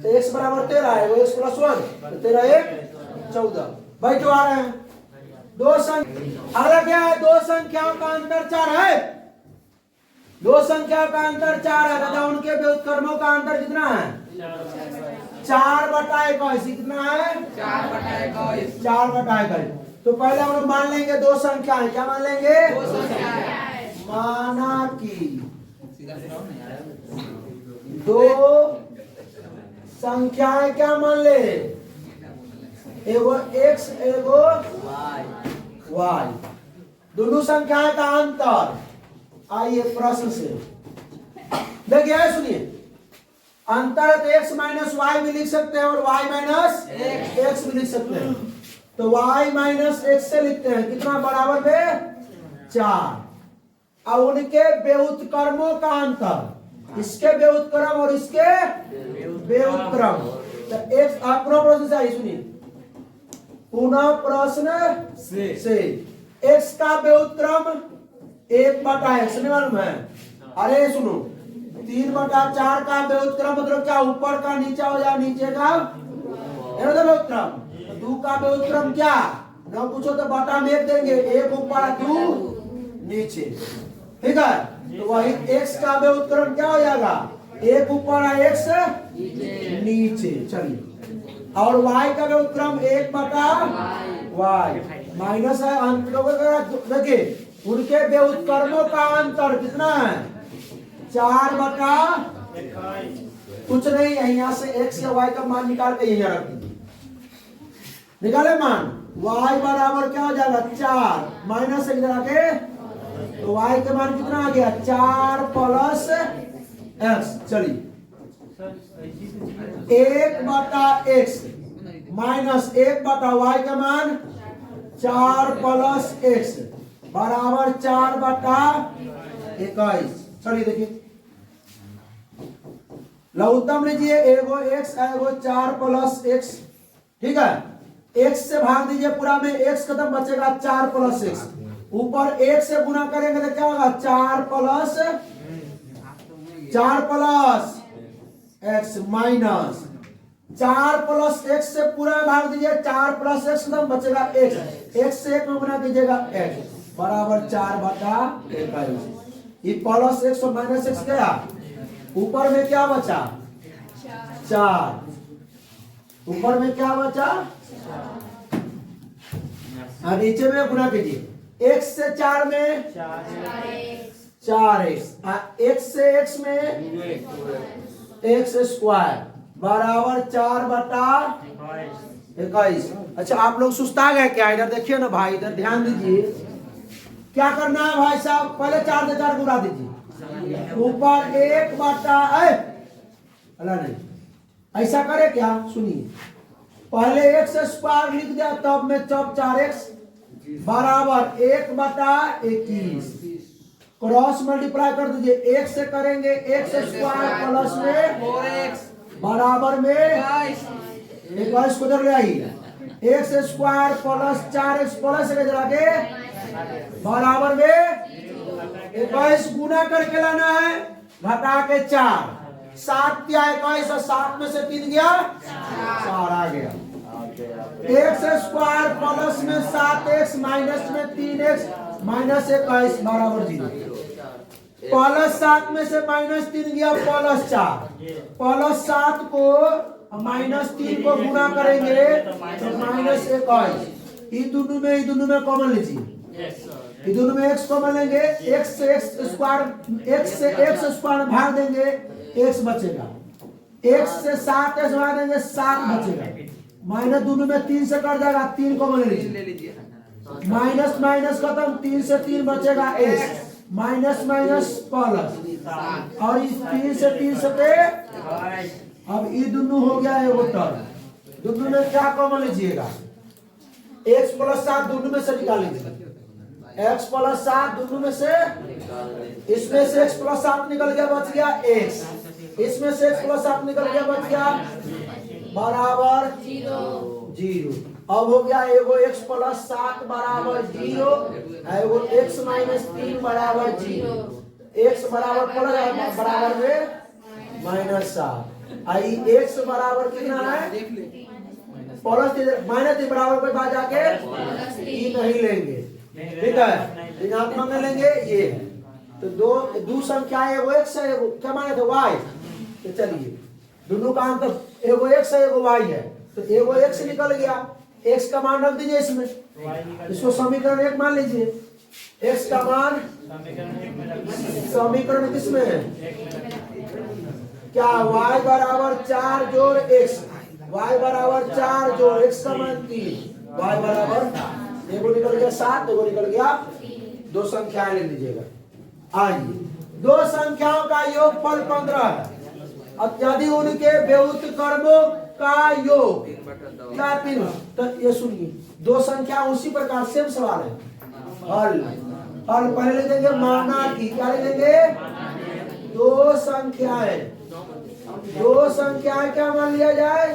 तो x बराबर 13 है वो x प्लस 1 तो 13 1 14 भाई जो आ रहे हैं दो संख्या अगला क्या है दो संख्याओं का अंतर 4 है दो संख्याओं का अंतर 4 है तथा उनके व्युत्क्रमों का अंतर कितना है 4/21 कितना है 4/21 तो पहले हम लोग मान लेंगे दो संख्याएं क्या मान लेंगे माना कि दो संख्याएं क्या मान ले एगो x एगो y दोनों संख्याएं का अंतर आइए प्रश्न से देखिए सुनिए अंतर तो x माइनस वाई भी लिख सकते हैं और y माइनस x भी लिख सकते हैं तो y माइनस x से लिखते हैं कितना बराबर में 4 और उनके व्युत्क्रमों का अंतर इसके व्युत्क्रम और इसके व्युत्क्रम तो x आप पुनः प्रश्न से सुनिए पुनः प्रश्न से x का व्युत्क्रम 1/x नहीं मालूम है अरे सुनो 3/4 का व्युत्क्रम मतलब क्या ऊपर का नीचा हो जाए नीचे का व्युत्क्रम 2 का व्युत्क्रम क्या ना पूछो तो बटा में 1 देंगे 1 ऊपर 2 नीचे ठीक है तो वही x का व्युत्क्रम क्या हो जाएगा 1 ऊपर x नीचे चलिए और y का व्युत्क्रम 1/y माइनस है देखिए उनके व्युत्क्रमों का अंतर कितना है 4/, कुछ नहीं है यहाँ से x या y का मान निकाल के यहाँ रख दीजिए निकाले मान y बराबर क्या हो जाएगा 4 माइनस इधर आके तो y के मान कितना आ गया 4 प्लस x चलिए 1/x माइनस 1/y का मान 4 प्लस x बराबर 4/21 चलिए देखिए लघुत्तम लीजिए एगो x एगो 4 प्लस x ठीक है x से भाग दीजिए पूरा में, x खत्म, बचेगा 4 प्लस x। ऊपर 1 से गुना करेंगे तो क्या होगा 4 plus x minus 4 plus x से पूरा में भाग दीजिए, 4 प्लस x खत्म, बचेगा x से 1 में गुना कीजिएगा x बराबर 4/21। ये प्लस x और माइनस x गया, ऊपर में क्या बचा 4, ऊपर में क्या बचा, और नीचे में गुना कीजिए, x से 4 में 4x, x से x में x स्क्वायर बराबर 4/21। अच्छा आप लोग सुस्ता गए क्या? इधर देखिए ना भाई, इधर ध्यान दीजिए, क्या करना है भाई साहब, पहले 4 से 4 गुणा दीजिए, ऊपर 1/, अल्लाह नहीं ऐसा करे क्या, सुनिए, पहले x स्क्वायर लिख दिया, तब में तब 4x बराबर 1/21, क्रॉस मल्टीप्लाई कर दीजिए, 1 से करेंगे x स्क्वायर प्लस में 4x बराबर में 21 को इधर ले आइए, x square plus 4x plus के बराबर में 21 गुना करके लाना है, घटा के 4, 7 क्या 21 और 7 में से 3 गया 4 आ गया, x स्क्वायर प्लस में 7x माइनस में 3x माइनस 21 बराबर 0, प्लस 7 में से माइनस 3 गया प्लस 4, प्लस 7 को माइनस 3 को गुना करेंगे तो माइनस 21, ये दोनों में कॉमन लीजिए, ये दोनों में x कॉमन लेंगे, x से x स्क्वायर भाग देंगे x बचेगा, x से 7x भाग देंगे 7 बचेगा, माइनस दोनों में 3 से कट जाएगा, 3 कॉमन ले लीजिए, माइनस माइनस खत्म, 3 से 3 बचेगा x, माइनस माइनस प्लस, और इस 3 से 3 सटे, अब ये दोनों हो गया है वो टर्म, दोनों में क्या कॉमन लीजिएगा, x प्लस 7 दोनों में से निकाल लीजिए, x प्लस 7 दोनों में से, इसमें से x प्लस 7 निकल गया, बच गया x, इसमें से x प्लस 7 निकल गया, बच गया बराबर 0। अब हो गया एगो x प्लस 7 बराबर 0, एगो x माइनस 3 बराबर 0, x बराबर प्लस बराबर में माइनस 7, आई x बराबर कितना है प्लस माइनस 3 बराबर कोई बात जाके ई नहीं लेंगे, ठीक है, ऋणात्मक में लेंगे ये, तो दो संख्या है, एगो x है, एगो क्या माने थे y, तो चलिए दोनों का अंतर एगो x है एगो y है, तो एगो x निकल गया, x का मान रख दीजिए इसमें, इसको समीकरण 1 मान लीजिए, x का मान समीकरण किसमें है, क्या y बराबर 4 जोड़ x, y बराबर 4 जोड़ x का मान 3, y बराबर, एगो निकल गया 7, एगो निकल गया 2 संख्याएं ले लीजिएगा। आइए 2 संख्याओं का योगफल 15 है, अब यदि उनके व्युत्क्रमों का योग क्या 3, तो ये सुनिए 2 संख्या उसी प्रकार सेम सवाल है, हल पहले ले लेंगे माना की, क्या ले लेंगे 2 संख्याएं क्या मान लिया जाए,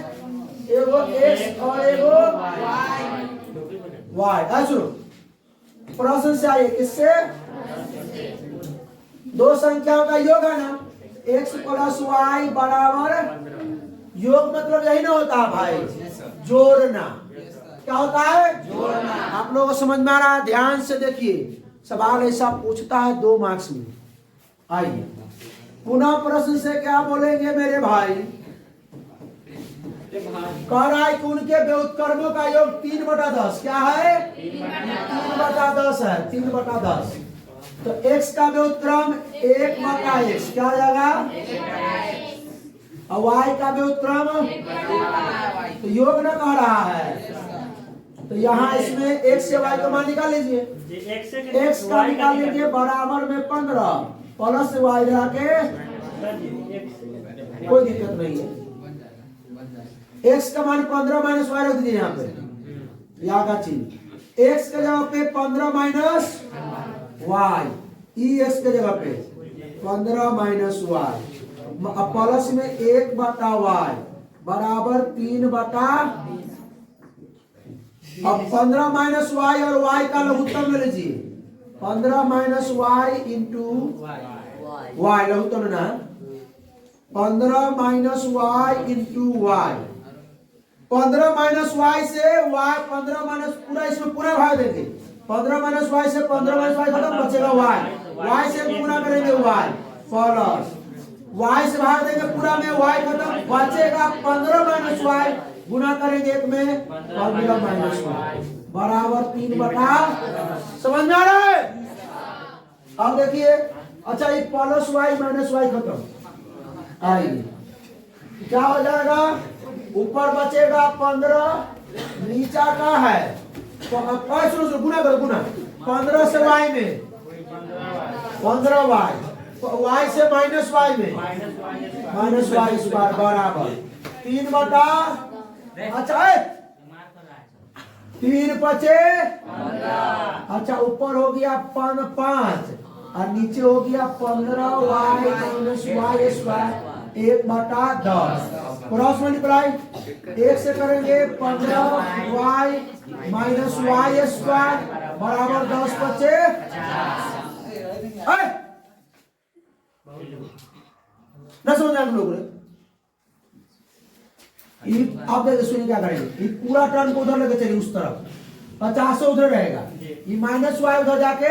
एगो x और एगो y, सुनो प्रश्न से आइए, किससे 2 संख्याओं का योग है ना, x प्लस y बराबर, योग मतलब यही ना होता है भाई, जोड़ना, क्या होता है जोड़ना, आप लोगों को समझ में आ रहा है, ध्यान से देखिए, सवाल ऐसा पूछता है 2 मार्क्स में। आइए पुनः प्रश्न से क्या बोलेंगे मेरे भाई, कह रहा है कि उनके व्युत्क्रमों का योग 3/10 क्या है, 3/10 है, 3/10, तो x का व्युत्क्रम 1/x क्या हो जाएगा, और y का व्युत्क्रम, तो योग न कह रहा है, तो यहाँ इसमें x से y का मान निकाल लीजिए, x का निकाल लीजिए बराबर में 15 प्लस y के, कोई दिक्कत नहीं है, x का मान 15 माइनस y रख दीजिए यहाँ पे, यहाँ का चिन्ह, x के जगह पे 15 माइनस y, x के जगह पे 15 माइनस y, प्लस में 1/y बराबर 3/, अब 15 माइनस वाई और वाई का लघुत्तम ले लीजिए। 15 माइनस वाई इंटू वाई लघुत्तम लेना है। 15 minus y into y. 15 minus y से वाई 15 माइनस पूरा इसमें पूरा भाग देंगे। 15 माइनस वाई से 15 माइनस वाई खत्म, बचेगा वाई। वाई से गुणा करेंगे वाई प्लस वाई से भाग देंगे पूरा में वाई खत्म, बचेगा 15 माइनस वाई गुणा करेंगे एक में 15 माइनस वाई बराबर 3/। समझ में आ रहा है? अब देखिए, अच्छा ये प्लस वाई माइनस वाई खत्म, आइए क्या हो जाएगा, ऊपर बचेगा 15, नीचा का है तो अब गुना करो, गुना 15 से वाई में 15 वाई, वाई से माइनस वाई में माइनस वाई स्क्वायर बराबर 3/। अच्छा है 3 बचे, अच्छा ऊपर हो गया 5 और नीचे हो गया 15 y minus y square 1/10। Cross multiply 1 से करेंगे 15 वाई माइनस वाई स्क्वायर बराबर 10 बचे। न समझ हम लोग आप देखिए, सुनिए क्या करेंगे, ये पूरा टर्न को उधर लेके चलिए उस तरफ, 50 उधर रहेगा, ये माइनस वाई उधर जाके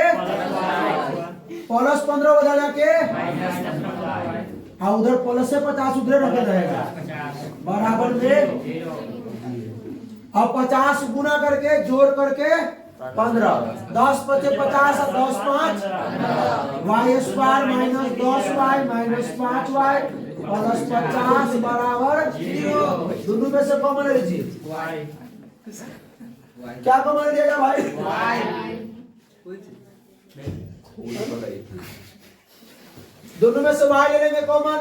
प्लस 15 उधर जाके और उधर प्लस से 50 उधर रखे रहेगा बराबर में। अब 50 गुना करके जोड़ करके 15, 10 बचे 50 और 10 5 y square minus 10 y minus 5 y plus 50 बराबर 0। दोनों में से कॉमन ले लीजिए, क्या कॉमन लिएगा भाई? दोनों में से वाई ले लेंगे कॉमन,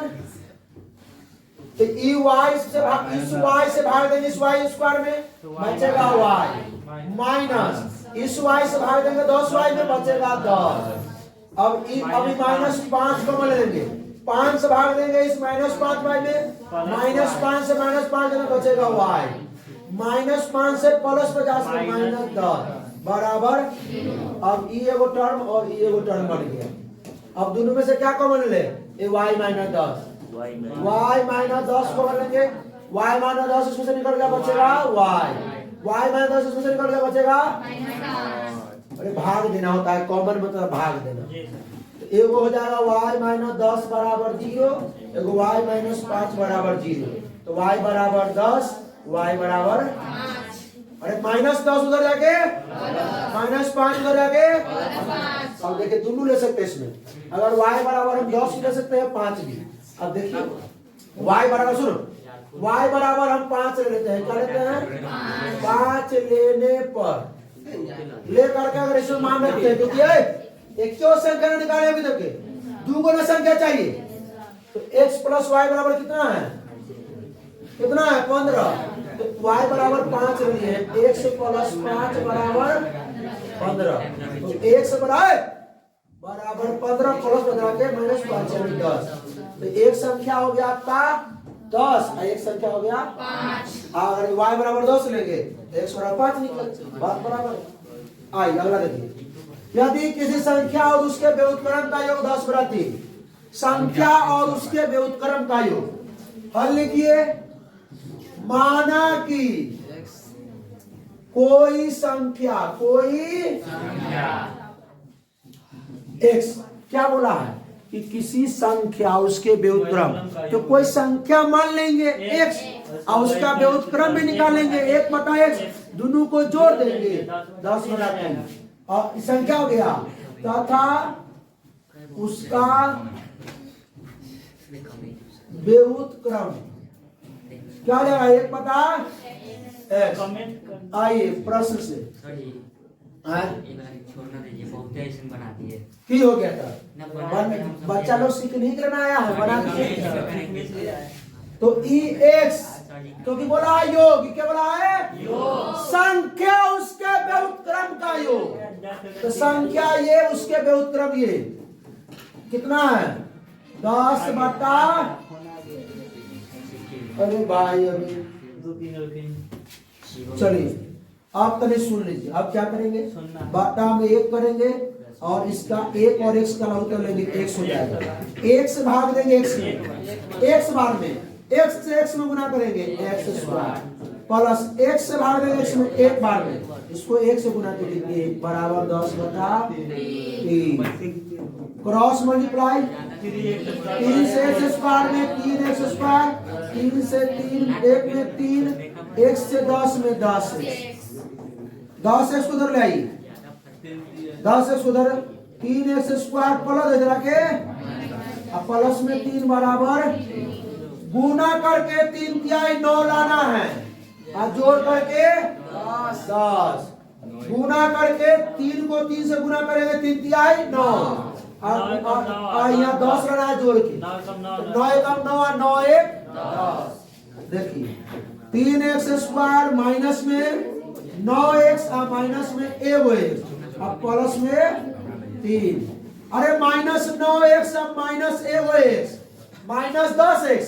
तो ई वाई से इस वाई से भाग देंगे इस वाई स्क्वायर में, बचेगा वाई माइनस इस वाई से भाग देंगे 10 वाई में, बचेगा 10। अब अभी माइनस 5 कॉमन ले लेंगे, 5 से भाग देंगे इस माइनस 5 वाई में, माइनस 5 से माइनस 5 में बचेगा वाई माइनस 5 से प्लस 50 में माइनस 10 बराबर। अब ई एगो टर्म और ई एगो टर्म बन गया। अब दोनों में से क्या कॉमन ले, ये y minus 10, y minus 10 common लेंगे, वाई माइनस 10 इसमें से निकल गया बचेगा वाई माइनस 10 इसमें से निकल गया बचेगा। अरे भाग देना होता है, कॉमन मतलब भाग देना। तो एगो हो जाएगा वाई माइनस 10 बराबर 0, एगो वाई माइनस 5 बराबर 0, तो वाई बराबर 10 वाई बराबर, अरे माइनस 10 उधर जाके माइनस 5 उधर जाके। अब देखिए दोनों ले सकते हैं इसमें, अगर y बराबर हम 10 ले सकते हैं 5 भी। अब देखिए y बराबर, सुनो y बराबर हम 5 ले लेते हैं, क्या लेते हैं 5 लेने पर ले करके अगर इसमें मान रखते हैं, क्योंकि एक क्यों संख्या निकाले अभी तक 2 गुना संख्या चाहिए, तो x प्लस वाई बराबर कितना है, कितना है 15, तो y बराबर 5 लिए हैं, x प्लस 5 बराबर 15, तो x बराबर 15 प्लस 15 के माइनस 5 यानी 10, तो एक संख्या हो गया आपका 10 और एक संख्या हो गया 5। अगर y बराबर 10 लेंगे तो x बराबर 5 निकले, बात बराबर। आइए अगला देखिए, यदि किसी संख्या और उसके व्युत्क्रम का योग 10/3, संख्या और उसके व्युत्क्रम का योग, हल लिखिए, माना कि कोई संख्या x, क्या बोला है कि किसी संख्या उसके व्युत्क्रम, तो कोई संख्या मान लेंगे x और उसका व्युत्क्रम भी निकालेंगे 1/x, दोनों को जोड़ देंगे 10/3 और संख्या हो गया, तथा उसका व्युत्क्रम क्या जाएगा 1/x। आइए प्रश्न से छोड़ना दीजिए, बहुत ऐसे बना दिए की हो गया था, बच्चा लोग सीखने के लिए आया है, बना दिए। तो ई एक्स, क्योंकि बोला योग, क्या बोला है संख्या उसके व्युत्क्रम का योग, तो संख्या ये उसके व्युत्क्रम ये कितना है 10/, अरे भाई अभी चलिए आप कभी सुन लीजिए, अब क्या करेंगे, सुनना। बटा में 1 करेंगे और इसका 1 और x का लघुत्तम लेंगे, x हो जाएगा। 1 से भाग देंगे x में, x बार में x से x में गुना करेंगे x स्क्वायर प्लस x से भाग देंगे x में 1 बार में, इसको 1 से गुना करेंगे बराबर 10 बटा 3 क्रॉस मल्टीप्लाई 3 से x स्क्वायर में 3x स्क्वायर, 3 से 3 1 में 3, x से 10 में 10x, 10x उधर ले आइए, 10x उधर, 3x स्क्वायर प्लस इधर आके अब प्लस में 3 बराबर गुना करके 3 तिहाई 9 लाना है और जोड़ करके 10 गुना करके 3 को 3 से गुना करेंगे 3 तिहाई 9 और यहाँ 10 लाना है जोड़ के, 9 एकम 9 और 9 एक 10। देखिए 3x स्क्वायर माइनस में 9x और माइनस में x अब प्लस में 3, अरे माइनस 9x अब minus x minus 10x,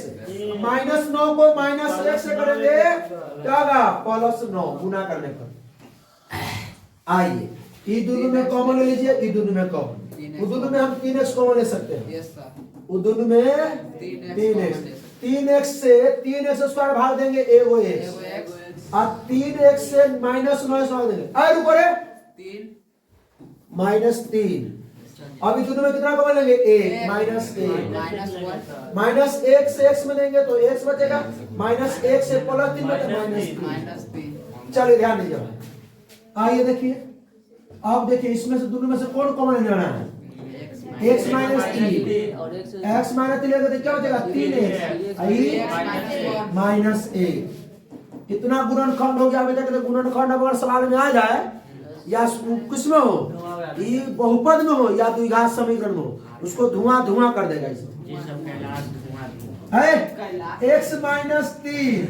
minus 9 को माइनस 1 से करेंगे क्या होगा प्लस 9 गुना करने पर। आइए ये दोनों में कॉमन ले लीजिए, ये दोनों में कॉमन, वो दोनों में हम 3x कॉमन ले सकते हैं, यस सर, वो दोनों में 3x से 3x स्क्वायर भाग देंगे x और 3x से माइनस 9 भाग देंगे, अरे रुको रे 3 माइनस 3, अभी दोनों में कितना कॉमन लेंगे 1 माइनस 1 माइनस 1 से x में लेंगे तो x बचेगा, माइनस 1 से प्लस 3 बचेगा माइनस 3। चलिए ध्यान दीजिए, आइए देखिए, अब देखिए इसमें से दोनों में से कौन कॉमन लेना है, x माइनस 3, x माइनस 3 लेंगे तो क्या बचेगा 3x माइनस 1। इतना गुणनखंड हो गया, अभी तक तो गुणनखंड अगर सवाल में आ जाए या किसमें हो, ये बहुपद में हो या द्विघात समीकरण में हो, उसको धुआं धुआं कर देगा है। x माइनस 3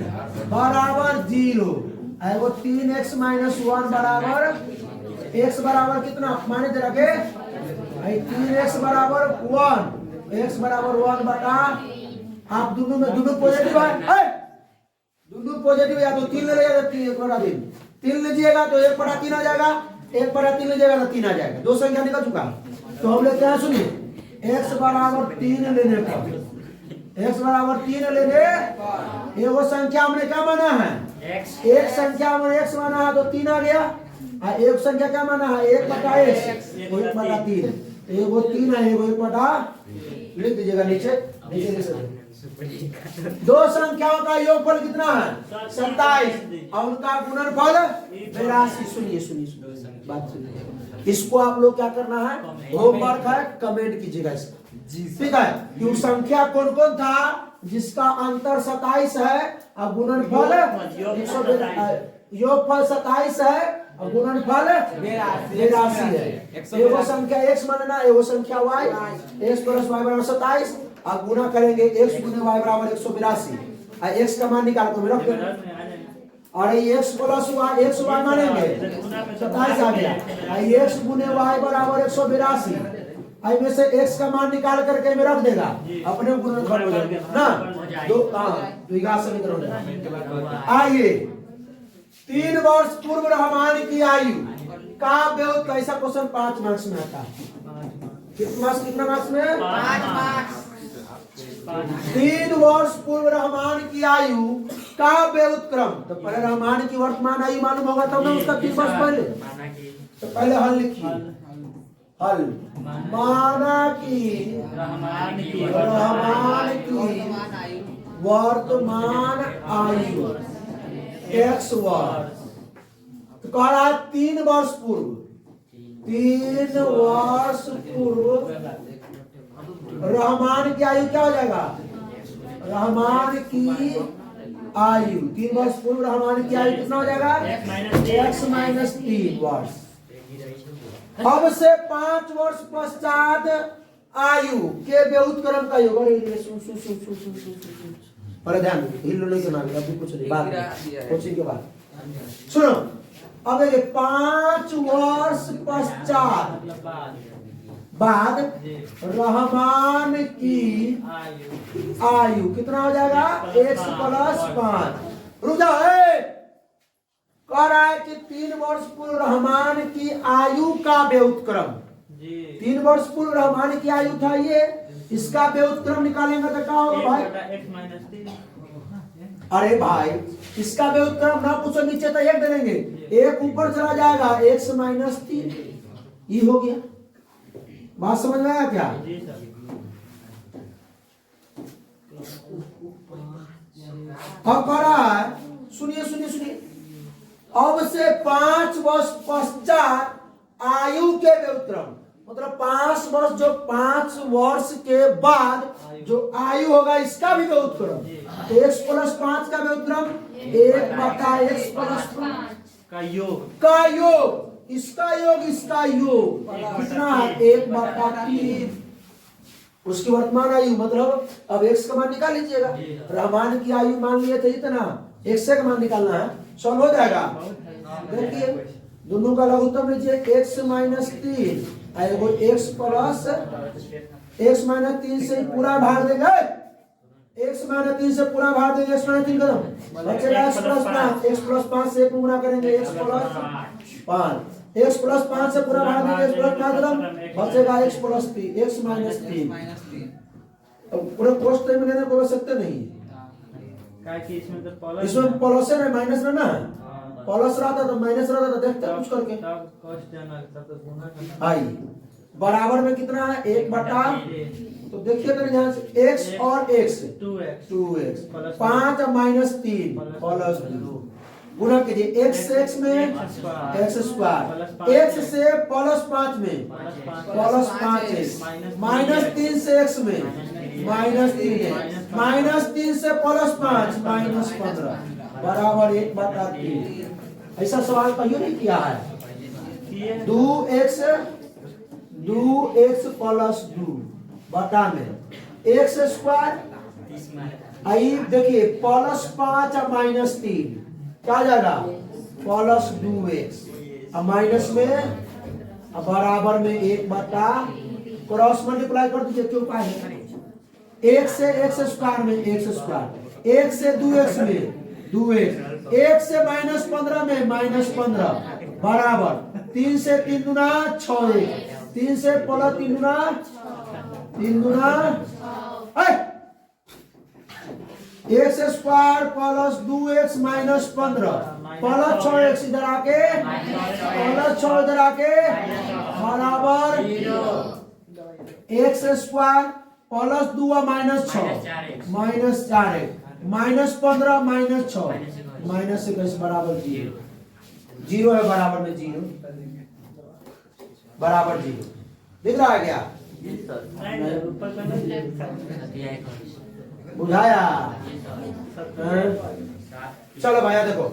बराबर 0 है, वो 3x माइनस 1 बराबर x बराबर कितना माने दे रखे 3x बराबर 1, x बराबर 1 बटा, आप दोनों में दोनों पॉजिटिव है, दोनों पॉजिटिव, या तो 3 ले लीजिएगा 3 बटा 3 लीजिएगा तो 1 बटा 3 आ जाएगा, 1 बटा 3 लीजिएगा तो 3 आ जाएगा, दो संख्या निकल चुका। तो हम लेते हैं, सुनिए x बराबर 3 लेने पर, x बराबर 3 लेने, एगो संख्या हमने क्या माना है, एक संख्या में x माना है तो 3 आ गया, और एक संख्या क्या माना है 1 बटा x, 1 बटा 3, एगो 3 है एगो 1 बटा, लिख दीजिएगा नीचे नीचे लिख सकते। दो संख्याओं का योगफल कितना है 27 और उनका गुणनफल 82। सुनिए सुनिए बात सुनिए, इसको आप लोग क्या करना है, होमवर्क है, कमेंट कीजिएगा इसका, ठीक है, कि वो संख्या कौन कौन था जिसका अंतर 27 है और गुणनफल योगफल 27 है और गुणनफल 82 है। एगो संख्या x मानना, एगो संख्या y, x प्लस y बराबर 27 और गुना करेंगे x गुने y बराबर 182 और x का मान निकाल कर रख देंगे, और ये x plus y x y मानेंगे 27 आ गया, और x गुने y बराबर 182, आई में से x का मान निकाल करके में रख देगा, अपने गुणनफल हो जाएगा ना, दो द्विघात समीकरण हो जाएगा। आइए 3 वर्ष पूर्व रहमान की आयु का व्युत्पन्न, कैसा क्वेश्चन 5 मार्क्स में आता है, कितना मार्क्स में 5 मार्क्स। 3 वर्ष पूर्व रहमान की आयु का व्युत्क्रम, तो पहले रहमान की वर्तमान आयु मालूम होगा तब ना उसका 3 वर्ष पहले, तो पहले हल लिखिए, हल माना कि रहमान की वर्तमान आयु x वर्ष, तो कह रहा है 3 वर्ष पूर्व, 3 वर्ष पूर्व रहमान की आयु क्या हो जाएगा, रहमान की आयु 3 वर्ष पूर्व रहमान की आयु कितना हो जाएगा x माइनस 3 वर्ष। अब से 5 वर्ष पश्चात आयु के व्युत्क्रम का योग, पर ध्यान हिल नहीं करना, अभी कुछ नहीं, बात कोचिंग के बाद सुनो। अब देखिए 5 वर्ष पश्चात बाद रहमान की आयु कितना हो जाएगा x प्लस 5। रुक जाओ, कह रहा है कि 3 वर्ष पूर्व रहमान की आयु का व्युत्क्रम, जी 3 वर्ष पूर्व रहमान की आयु था ये, इसका व्युत्क्रम निकालेंगे तो क्या होगा भाई? x minus 3। अरे भाई इसका व्युत्क्रम ना पूछो, नीचे तो 1 दे देंगे, 1 ऊपर चला जाएगा, x माइनस 3 ये हो गया। बात समझ में आया क्या? जी सर। अब कह रहा है, सुनिए सुनिए सुनिए, अब से 5 वर्ष पश्चात आयु के व्युत्क्रम, मतलब 5 वर्ष, जो 5 वर्ष के बाद जो आयु होगा इसका भी व्युत्क्रम, x प्लस 5 का व्युत्क्रम 1 बटा x प्लस 5 का योग, का योग, इसका योग इसका योग कितना है? 1 बटा 3। उसकी वर्तमान आयु मतलब अब x का मान निकाल लीजिएगा। रहमान की आयु मान लिए थे इतना, x का मान निकालना है, सॉल्व हो जाएगा। देखिए दोनों का लघुत्तम लीजिए, x माइनस 3 एगो x प्लस, x माइनस 3 से पूरा भाग देंगे, x माइनस 3 से पूरा भाग देंगे, x माइनस 3 कदम बचेगा x प्लस 5, x प्लस 5 से 1 गुना करेंगे x प्लस 5, x प्लस 5 से पूरा भाग देंगे, x प्लस 5 कदम बचेगा x प्लस 3, x माइनस 3। अब पूरा कोष्ठ में लेने को सकते नहीं, क्या कि इसमें तो प्लस, इसमें प्लस है माइनस रहना है, प्लस रहता तो माइनस रहता तो देखते कुछ करके। तब कॉस्ट जाना, तब तो गुना करना। आई बराबर में कितना है? 1 बटा, तो देखिए तो ध्यान से x और x 2x 5 और माइनस 3 प्लस 2 गुना कीजिए, x से x में x स्क्वायर, x से प्लस 5 में प्लस 5x, माइनस 3 से x में माइनस 3, माइनस 3 से प्लस 5 माइनस 15 बराबर 1 बटा 3। ऐसा सवाल कहियो नहीं किया है। 2x प्लस 2 बटा में x स्क्वायर, आई देखिए प्लस 5 और माइनस 3 क्या जाएगा? प्लस 2x और माइनस में बराबर में 1 बटा, क्रॉस मल्टीप्लाई कर दीजिए, क्यों पाए 1 से x स्क्वायर में x स्क्वायर, 1 से 2x में 2x, 1 से माइनस 15 में माइनस 15 बराबर 3 से 3 गुना 6x, 3 से प्लस 3 गुना 3 गुना x square plus 2x minus 15 plus 6x इधर आके प्लस 6 इधर आके बराबर x square plus 2 minus 6 minus 4x minus 15 minus 6 minus 21 बराबर 0 है, बराबर में 0 बराबर 0 दिख रहा है क्या? नहीं ऊपर का नहीं, बुझाया? चलो भैया देखो,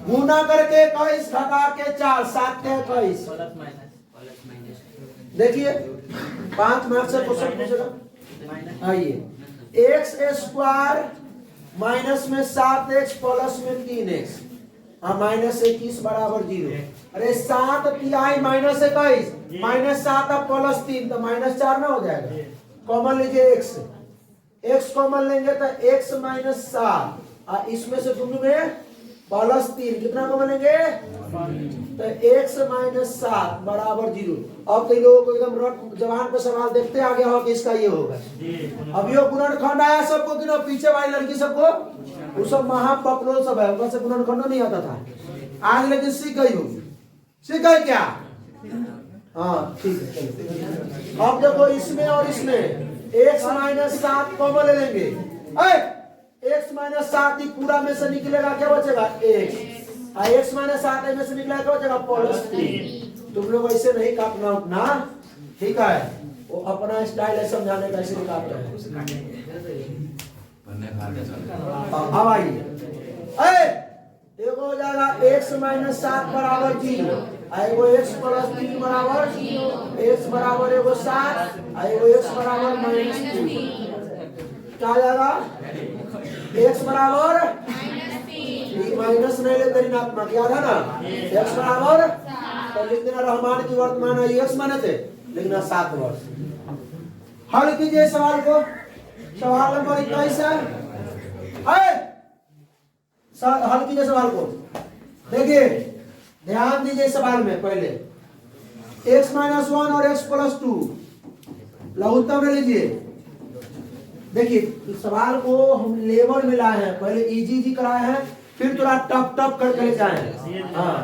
गुना करके 21 घटा के 4 7 के 21, प्लस माइनस, देखिए 5 मार्क्स से क्वेश्चन पूछेगा। आइए x स्क्वायर माइनस में 7x प्लस में 3x माइनस 21 बराबर 0। अरे 7 तिहाई माइनस 21 माइनस 7 प्लस 3 तो माइनस 4 ना हो जाएगा। कॉमन लीजिए x कॉमन लेंगे तो x माइनस 7 इसमें से दोनों में प्लस 3 कितना कॉमन लेंगे तो x माइनस 7 बराबर 0। अब कई लोगों को एकदम रट जवान पे सवाल देखते आ गया हो कि इसका ये होगा। अब ये गुणनखंड आया सबको कि ना, पीछे वाली लड़की सबको, वो सब महापकलोल सब है, वैसे गुणनखंड नहीं आता था आज, लेकिन सीख गई होगी। सीख गई क्या? हाँ ठीक है चलो। अब देखो इसमें और इसमें x माइनस 7 कॉमन ले लेंगे, x माइनस 7 पूरा में से निकलेगा, क्या बचेगा x, x माइनस 7 में से निकलेगा क्या बचेगा प्लस 3। तुम लोग ऐसे नहीं काटना उतना, ठीक है? वो अपना स्टाइल है समझाने का, ऐसे काट रहे हैं। अब आइए एगो हो जाएगा x माइनस 7 बराबर 0, एगो x प्लस 3 बराबर x बराबर एगो 7, एगो x बराबर माइनस 2। क्या आ जाएगा? x बराबर माइनस नहीं लेते ऋणात्मक, याद है ना? x बराबर तो लिख देना रहमान की वर्तमान आयु x माने थे, लिखना 7 वर्ष। हल कीजिए सवाल को, सवाल नंबर 21 है। हल कीजिए सवाल को, देखिए ध्यान दीजिए सवाल में पहले x-1 और x+2 लघुत्तम ले लीजिए। देखिए सवाल को हम लेवल में लाए हैं, पहले इजी कराए हैं, फिर थोड़ा टफ करके ले जाए हैं। हाँ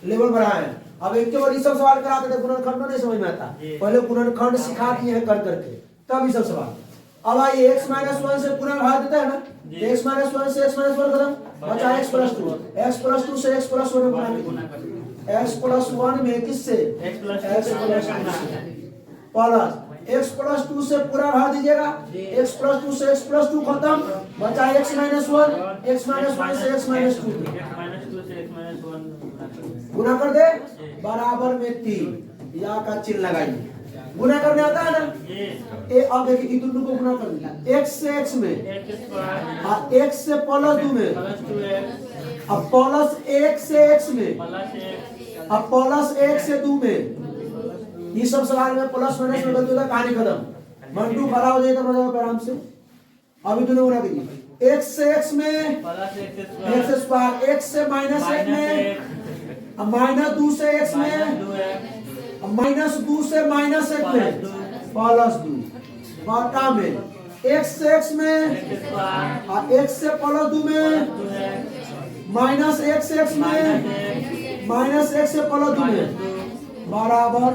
लेवल बढ़ाए हैं। अब एक बार ये सब सवाल कराते थे गुणनखंड नहीं समझ में आता, पहले गुणनखंड सिखा दिए हैं कर करके, तब ये सब सवाल। अब आइए x-1 से पूरा भाग देता है ना, x-1 से x-1 खत्म, बचा x+2, x+2 से x+1 x+1 में किससे प्लस x+2 से पूरा भाग दीजिएगा, x+2 से x+2 खत्म, बचा x-1 x-1 से x-2 गुना कर दे बराबर में 3 या का चिन्ह लगाइए। गुना करने आता है ना, अब देखिए दोनों को गुना कर दिया, x से x में और x से +2 में, अब प्लस 1 से x में, अब प्लस 1 से 2 में। ये सब सवाल में प्लस माइनस में गलती होता है, कहानी खत्म। मंटू खड़ा हो जाए तो मतलब आराम से। अभी दोनों गुना कीजिए, x से x में x स्क्वायर, x से -1 में, अब -2 से x में, -2 से -1 में +2 बटा में x से x में और x से +2 में, -1 से x में, -1 से +2 में बराबर।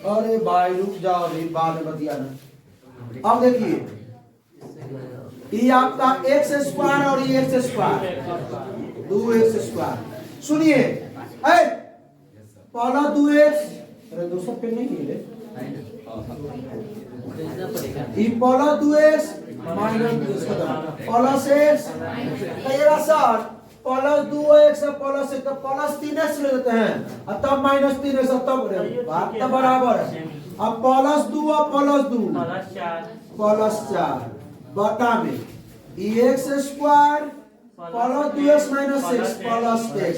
अरे भाई रुक जाओ, अभी बाद में बतिया ना। अब देखिए ये आपका x स्क्वायर और ये x स्क्वायर, 2x²। सुनिए पहला 2x, अरे दोस्तों पे नहीं है ये पहला 2x प्लस x कहिएगा सर +2x प्लस तो +3x ले लेते हैं और तब -3x तब बात तो बराबर है। अब +2 और +2 +4 बटा में x² +2x - 6 + x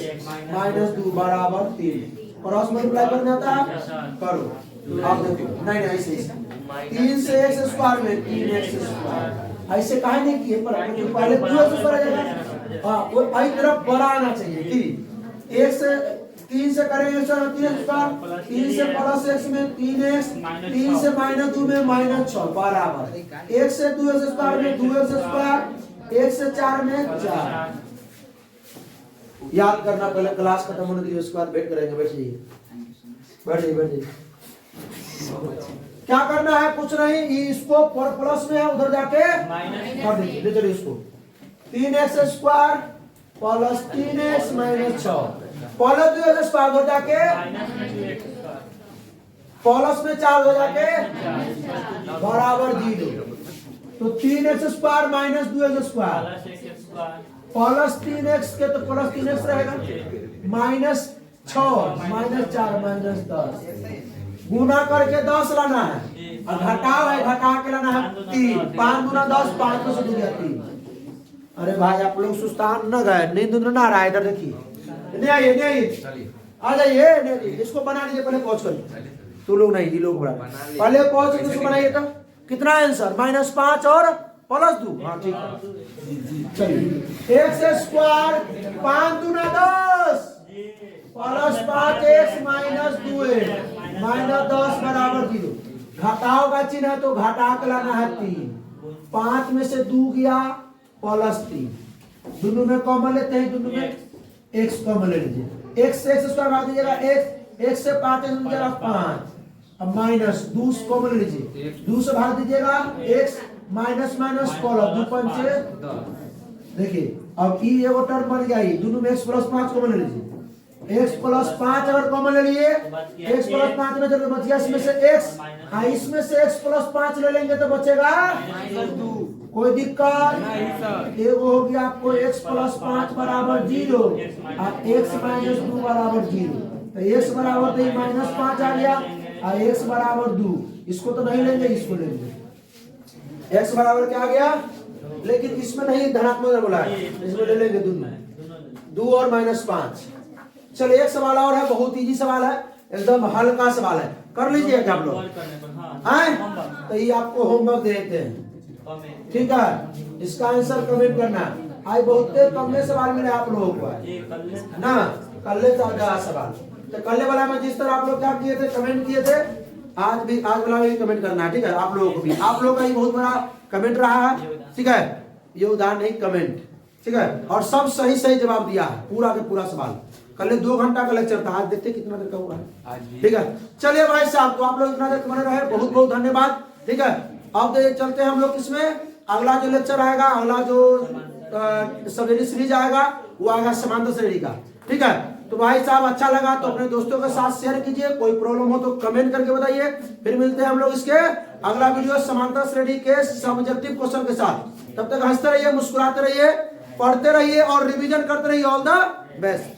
-2 बराबर 3। क्रॉस मल्टीप्लाई करना आता है, करो। आप देखो नहीं ऐसे 3 से x² में 3x², ऐसे काहे नहीं किए, पर पहले 2x² आ जाएगा। हाँ वो आई तरफ बड़ा आना चाहिए। 3 से 3 से करेंगे 3x², 3 से +x में 3x, 3 से -2 में -6 बराबर 1 से 2x² में 2x², 1 से 4 में 4। याद करना, पहले क्लास खत्म होने के लिए उसके बाद वेट करेंगे। बैठिए। क्या करना है, कुछ नहीं, इसको प्लस में है उधर जाके कर दीजिए। ले चलिए इसको 3x² + 3x - 6 + 2x² उधर जाके प्लस में 4 हो जाके बराबर 0। तो 3x² - 2x² +3x के तो +3x रहेगा, -6 -4 -10 गुना करके 10 लाना है और घटाओ है, घटा के लाना है 3। 5 दूना 10, 5 में से 2 गया 3। अरे भाई आप लोग सुस्तान न गए, नींद ना आ रहा है, इधर देखिए, नहीं आइए आ जाइए, इसको बना लीजिए पहले पहुंच कर। तू लोग नहीं, ये लोग पहले पहुंच कर इसको बनाइए। तो कितना आंसर, -5 और +2। हाँ ठीक है, चलिए x² 5 दूना 10 + 5x - 2x -10 बराबर 0। घटाओ का चिन्ह है तो घटा के लाना है 3। 5 में से 2 गया +3, दोनों में कॉमन लेते हैं, दोनों में x कॉमन ले लीजिए। x से x² भाग दीजिएगा, x से 5 दीजिएगा 5, अब -2 कॉमन ले लीजिए, 2 से भाग दीजिएगा x -+ 2 पंचे 10। देखिए अब ये एगो टर्म बन गया, दोनों में x + 5 कॉमन ले लीजिए। x + 5 अगर कॉमन ले लिए, x + 5 में जब बच गया इसमें से x, हाँ इसमें से x + 5 ले लेंगे तो बचेगा -2। कोई दिक्कत नहीं, एगो हो गया आपको x + 5 बराबर 0 और x - 2 बराबर 0। तो x बराबर तो -5 आ गया और x बराबर 2। इसको तो नहीं लेंगे, इसको लेंगे। x बराबर क्या आ गया, लेकिन इसमें नहीं धनात्मक बोला है, इसमें ले लेंगे दोनों, 2 और -5। चलिए एक सवाल और है, बहुत इजी सवाल है, एकदम हल्का सवाल है, कर लीजिए क्या आप लोग आए, तो ये आपको होमवर्क देते हैं, ठीक है। इसका आंसर कमेंट करना। आज बहुत कम में सवाल मिले आप लोगों को आज। जी कल ना कल ज्यादा सवाल, तो कल वाला में जिस तरह आप लोग क्या किए थे, कमेंट किए थे, आज वाला भी कमेंट करना है, ठीक है। आप लोगों को भी, आप लोगों का ही बहुत बड़ा कमेंट रहा है, ठीक है। ये उदाहरण नहीं, कमेंट, ठीक है। और सब सही सही जवाब दिया है, पूरा के पूरा सवाल। कल 2 घंटा का लेक्चर था, आज देखते कितना देर का हुआ है, ठीक है। चलिए भाई साहब, तो आप लोग इतना देर बने रहे, बहुत बहुत धन्यवाद, ठीक है। अब चलते हैं हम लोग किसमें, अगला जो लेक्चर आएगा, अगला जो सब्जेक्ट सीरीज आएगा वो आएगा समांतर श्रेणी का, ठीक है। तो भाई साहब अच्छा लगा तो अपने दोस्तों के साथ शेयर कीजिए, कोई प्रॉब्लम हो तो कमेंट करके बताइए। फिर मिलते हैं हम लोग इसके अगला वीडियो समांतर श्रेणी के सब्जेक्टिव क्वेश्चन के साथ। तब तक हंसते रहिए, मुस्कुराते रहिए, पढ़ते रहिए और रिवीजन करते रहिए। All the best.